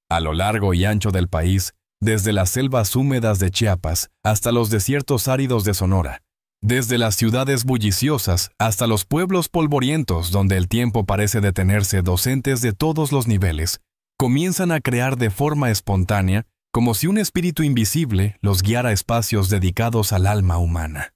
A lo largo y ancho del país, desde las selvas húmedas de Chiapas hasta los desiertos áridos de Sonora, desde las ciudades bulliciosas hasta los pueblos polvorientos donde el tiempo parece detenerse, docentes de todos los niveles comienzan a crear de forma espontánea, como si un espíritu invisible los guiara a espacios dedicados al alma humana.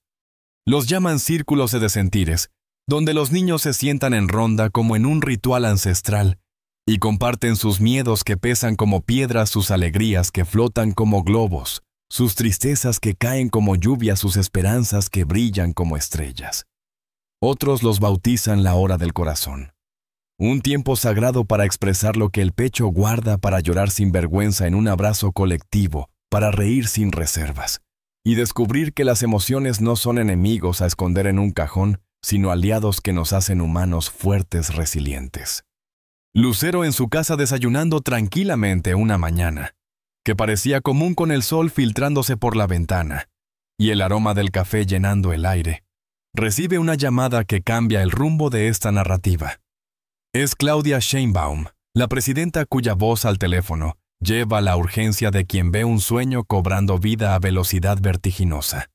Los llaman círculos de sentires, donde los niños se sientan en ronda como en un ritual ancestral, y comparten sus miedos que pesan como piedras, sus alegrías que flotan como globos, sus tristezas que caen como lluvia, sus esperanzas que brillan como estrellas. Otros los bautizan la hora del corazón, un tiempo sagrado para expresar lo que el pecho guarda, para llorar sin vergüenza en un abrazo colectivo, para reír sin reservas, y descubrir que las emociones no son enemigos a esconder en un cajón, sino aliados que nos hacen humanos fuertes, resilientes. Lucero en su casa desayunando tranquilamente una mañana, que parecía común con el sol filtrándose por la ventana y el aroma del café llenando el aire, recibe una llamada que cambia el rumbo de esta narrativa. Es Claudia Sheinbaum, la presidenta cuya voz al teléfono lleva la urgencia de quien ve un sueño cobrando vida a velocidad vertiginosa.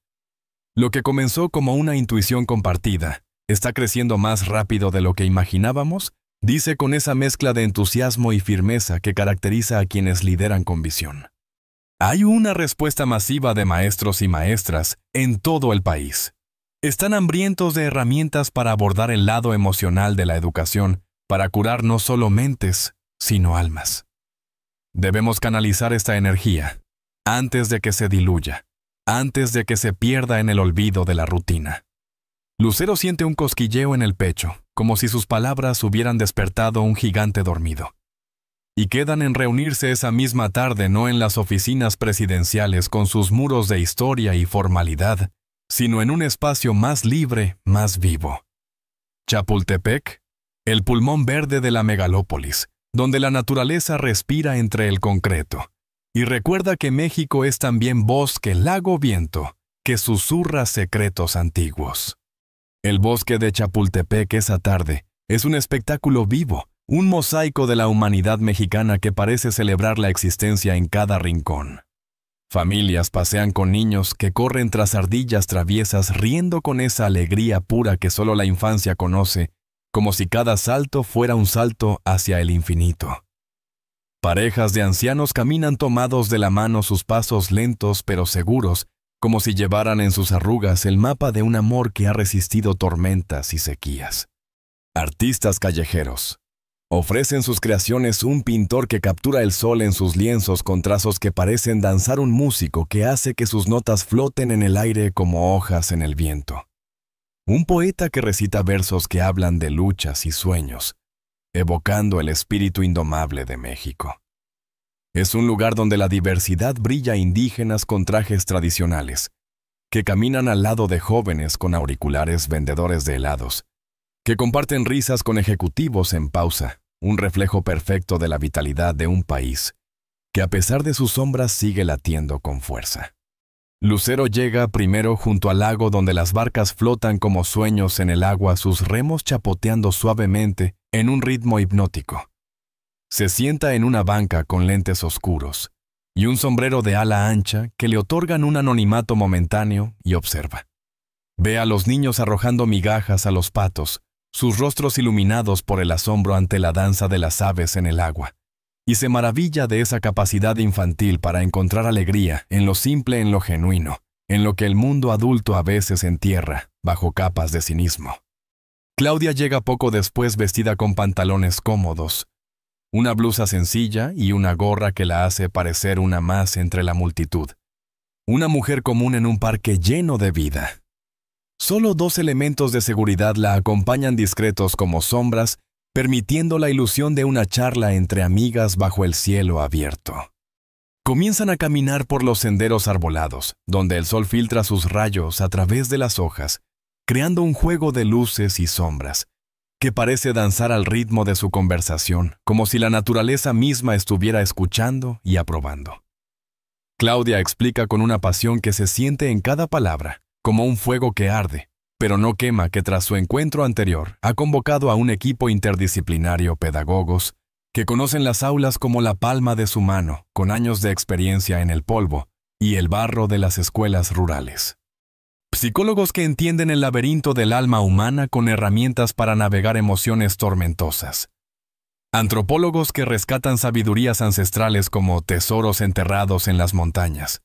Lo que comenzó como una intuición compartida está creciendo más rápido de lo que imaginábamos, dice con esa mezcla de entusiasmo y firmeza que caracteriza a quienes lideran con visión. Hay una respuesta masiva de maestros y maestras en todo el país. Están hambrientos de herramientas para abordar el lado emocional de la educación, para curar no solo mentes, sino almas. Debemos canalizar esta energía antes de que se diluya, antes de que se pierda en el olvido de la rutina. Lucero siente un cosquilleo en el pecho, como si sus palabras hubieran despertado un gigante dormido. Y quedan en reunirse esa misma tarde, no en las oficinas presidenciales con sus muros de historia y formalidad, sino en un espacio más libre, más vivo. Chapultepec, el pulmón verde de la megalópolis, donde la naturaleza respira entre el concreto, y recuerda que México es también bosque, lago, viento, que susurra secretos antiguos. El bosque de Chapultepec esa tarde es un espectáculo vivo, un mosaico de la humanidad mexicana que parece celebrar la existencia en cada rincón. Familias pasean con niños que corren tras ardillas traviesas, riendo con esa alegría pura que solo la infancia conoce, como si cada salto fuera un salto hacia el infinito. Parejas de ancianos caminan tomados de la mano, sus pasos lentos pero seguros, como si llevaran en sus arrugas el mapa de un amor que ha resistido tormentas y sequías. Artistas callejeros ofrecen sus creaciones, un pintor que captura el sol en sus lienzos con trazos que parecen danzar, un músico que hace que sus notas floten en el aire como hojas en el viento. Un poeta que recita versos que hablan de luchas y sueños, evocando el espíritu indomable de México. Es un lugar donde la diversidad brilla, indígenas con trajes tradicionales, que caminan al lado de jóvenes con auriculares, vendedores de helados, que comparten risas con ejecutivos en pausa, un reflejo perfecto de la vitalidad de un país, que a pesar de sus sombras sigue latiendo con fuerza. Lucero llega primero junto al lago donde las barcas flotan como sueños en el agua, sus remos chapoteando suavemente en un ritmo hipnótico. Se sienta en una banca con lentes oscuros y un sombrero de ala ancha que le otorgan un anonimato momentáneo y observa. Ve a los niños arrojando migajas a los patos, sus rostros iluminados por el asombro ante la danza de las aves en el agua, y se maravilla de esa capacidad infantil para encontrar alegría en lo simple, en lo genuino, en lo que el mundo adulto a veces entierra bajo capas de cinismo. Claudia llega poco después vestida con pantalones cómodos, una blusa sencilla y una gorra que la hace parecer una más entre la multitud. Una mujer común en un parque lleno de vida. Solo 2 elementos de seguridad la acompañan discretos como sombras, permitiendo la ilusión de una charla entre amigas bajo el cielo abierto. Comienzan a caminar por los senderos arbolados, donde el sol filtra sus rayos a través de las hojas, creando un juego de luces y sombras, que parece danzar al ritmo de su conversación, como si la naturaleza misma estuviera escuchando y aprobando. Claudia explica con una pasión que se siente en cada palabra, como un fuego que arde, pero no quema, que tras su encuentro anterior ha convocado a un equipo interdisciplinario pedagogos que conocen las aulas como la palma de su mano, con años de experiencia en el polvo y el barro de las escuelas rurales. Psicólogos que entienden el laberinto del alma humana con herramientas para navegar emociones tormentosas. Antropólogos que rescatan sabidurías ancestrales como tesoros enterrados en las montañas.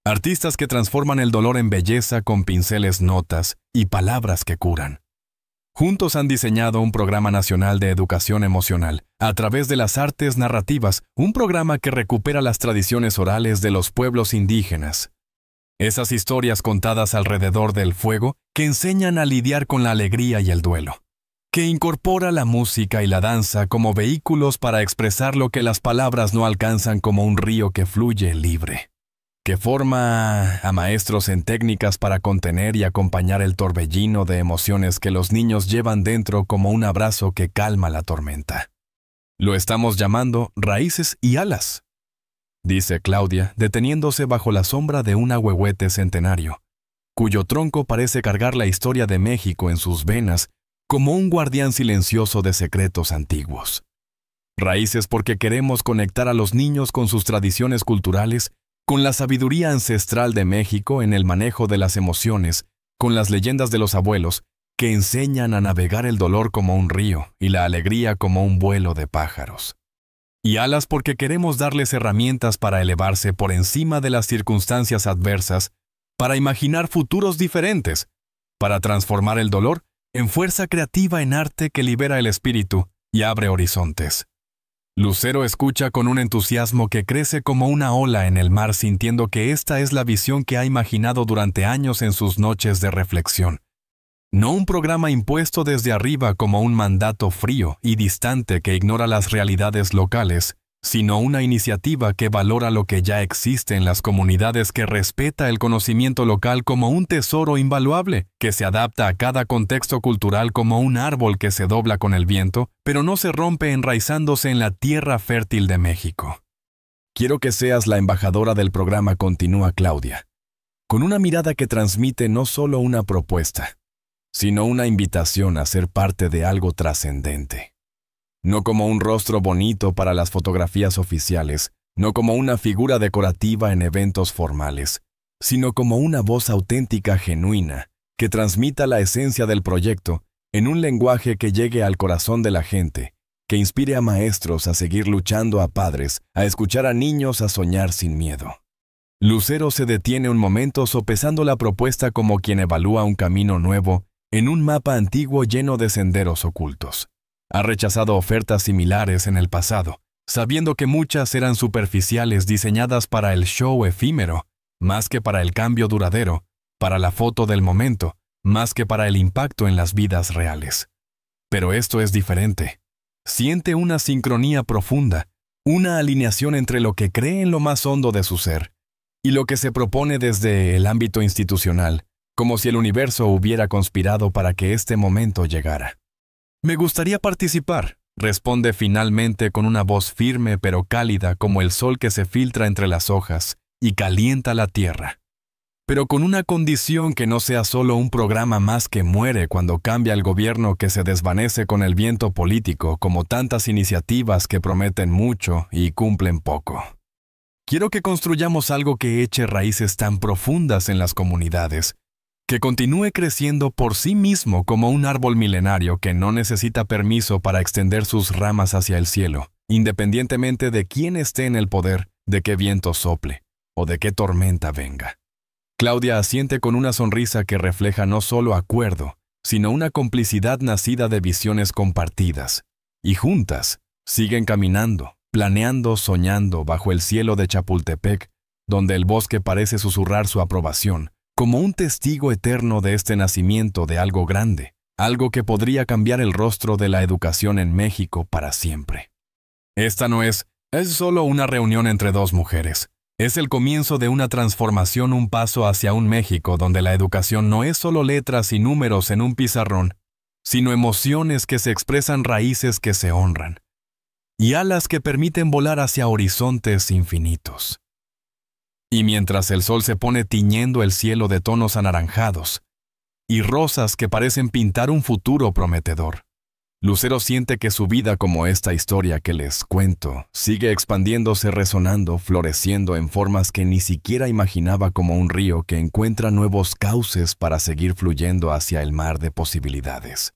Artistas que transforman el dolor en belleza con pinceles, notas y palabras que curan. Juntos han diseñado un programa nacional de educación emocional, a través de las artes narrativas, un programa que recupera las tradiciones orales de los pueblos indígenas. Esas historias contadas alrededor del fuego que enseñan a lidiar con la alegría y el duelo, que incorpora la música y la danza como vehículos para expresar lo que las palabras no alcanzan, como un río que fluye libre, que forma a maestros en técnicas para contener y acompañar el torbellino de emociones que los niños llevan dentro como un abrazo que calma la tormenta. Lo estamos llamando raíces y alas, dice Claudia, deteniéndose bajo la sombra de un ahuehuete centenario, cuyo tronco parece cargar la historia de México en sus venas como un guardián silencioso de secretos antiguos. Raíces porque queremos conectar a los niños con sus tradiciones culturales, con la sabiduría ancestral de México en el manejo de las emociones, con las leyendas de los abuelos, que enseñan a navegar el dolor como un río y la alegría como un vuelo de pájaros. Y alas porque queremos darles herramientas para elevarse por encima de las circunstancias adversas, para imaginar futuros diferentes, para transformar el dolor en fuerza creativa, en arte que libera el espíritu y abre horizontes. Lucero escucha con un entusiasmo que crece como una ola en el mar, sintiendo que esta es la visión que ha imaginado durante años en sus noches de reflexión. No un programa impuesto desde arriba como un mandato frío y distante que ignora las realidades locales, sino una iniciativa que valora lo que ya existe en las comunidades, que respeta el conocimiento local como un tesoro invaluable, que se adapta a cada contexto cultural como un árbol que se dobla con el viento, pero no se rompe enraizándose en la tierra fértil de México. Quiero que seas la embajadora del programa, continúa Claudia, con una mirada que transmite no solo una propuesta, sino una invitación a ser parte de algo trascendente. No como un rostro bonito para las fotografías oficiales, no como una figura decorativa en eventos formales, sino como una voz auténtica, genuina, que transmita la esencia del proyecto en un lenguaje que llegue al corazón de la gente, que inspire a maestros a seguir luchando, a padres a escuchar, a niños a soñar sin miedo. Lucero se detiene un momento sopesando la propuesta como quien evalúa un camino nuevo en un mapa antiguo lleno de senderos ocultos. Ha rechazado ofertas similares en el pasado, sabiendo que muchas eran superficiales, diseñadas para el show efímero, más que para el cambio duradero, para la foto del momento, más que para el impacto en las vidas reales. Pero esto es diferente. Siente una sincronía profunda, una alineación entre lo que cree en lo más hondo de su ser y lo que se propone desde el ámbito institucional, como si el universo hubiera conspirado para que este momento llegara. Me gustaría participar, responde finalmente con una voz firme pero cálida como el sol que se filtra entre las hojas y calienta la tierra. Pero con una condición: que no sea solo un programa más que muere cuando cambia el gobierno, que se desvanece con el viento político, como tantas iniciativas que prometen mucho y cumplen poco. Quiero que construyamos algo que eche raíces tan profundas en las comunidades, que continúe creciendo por sí mismo como un árbol milenario que no necesita permiso para extender sus ramas hacia el cielo, independientemente de quién esté en el poder, de qué viento sople o de qué tormenta venga. Claudia asiente con una sonrisa que refleja no solo acuerdo, sino una complicidad nacida de visiones compartidas. Y juntas, siguen caminando, planeando, soñando bajo el cielo de Chapultepec, donde el bosque parece susurrar su aprobación, como un testigo eterno de este nacimiento de algo grande, algo que podría cambiar el rostro de la educación en México para siempre. Esta no es solo una reunión entre dos mujeres. Es el comienzo de una transformación, un paso hacia un México donde la educación no es solo letras y números en un pizarrón, sino emociones que se expresan, raíces que se honran, y alas que permiten volar hacia horizontes infinitos. Y mientras el sol se pone tiñendo el cielo de tonos anaranjados y rosas que parecen pintar un futuro prometedor, Lucero siente que su vida, como esta historia que les cuento, sigue expandiéndose, resonando, floreciendo en formas que ni siquiera imaginaba, como un río que encuentra nuevos cauces para seguir fluyendo hacia el mar de posibilidades.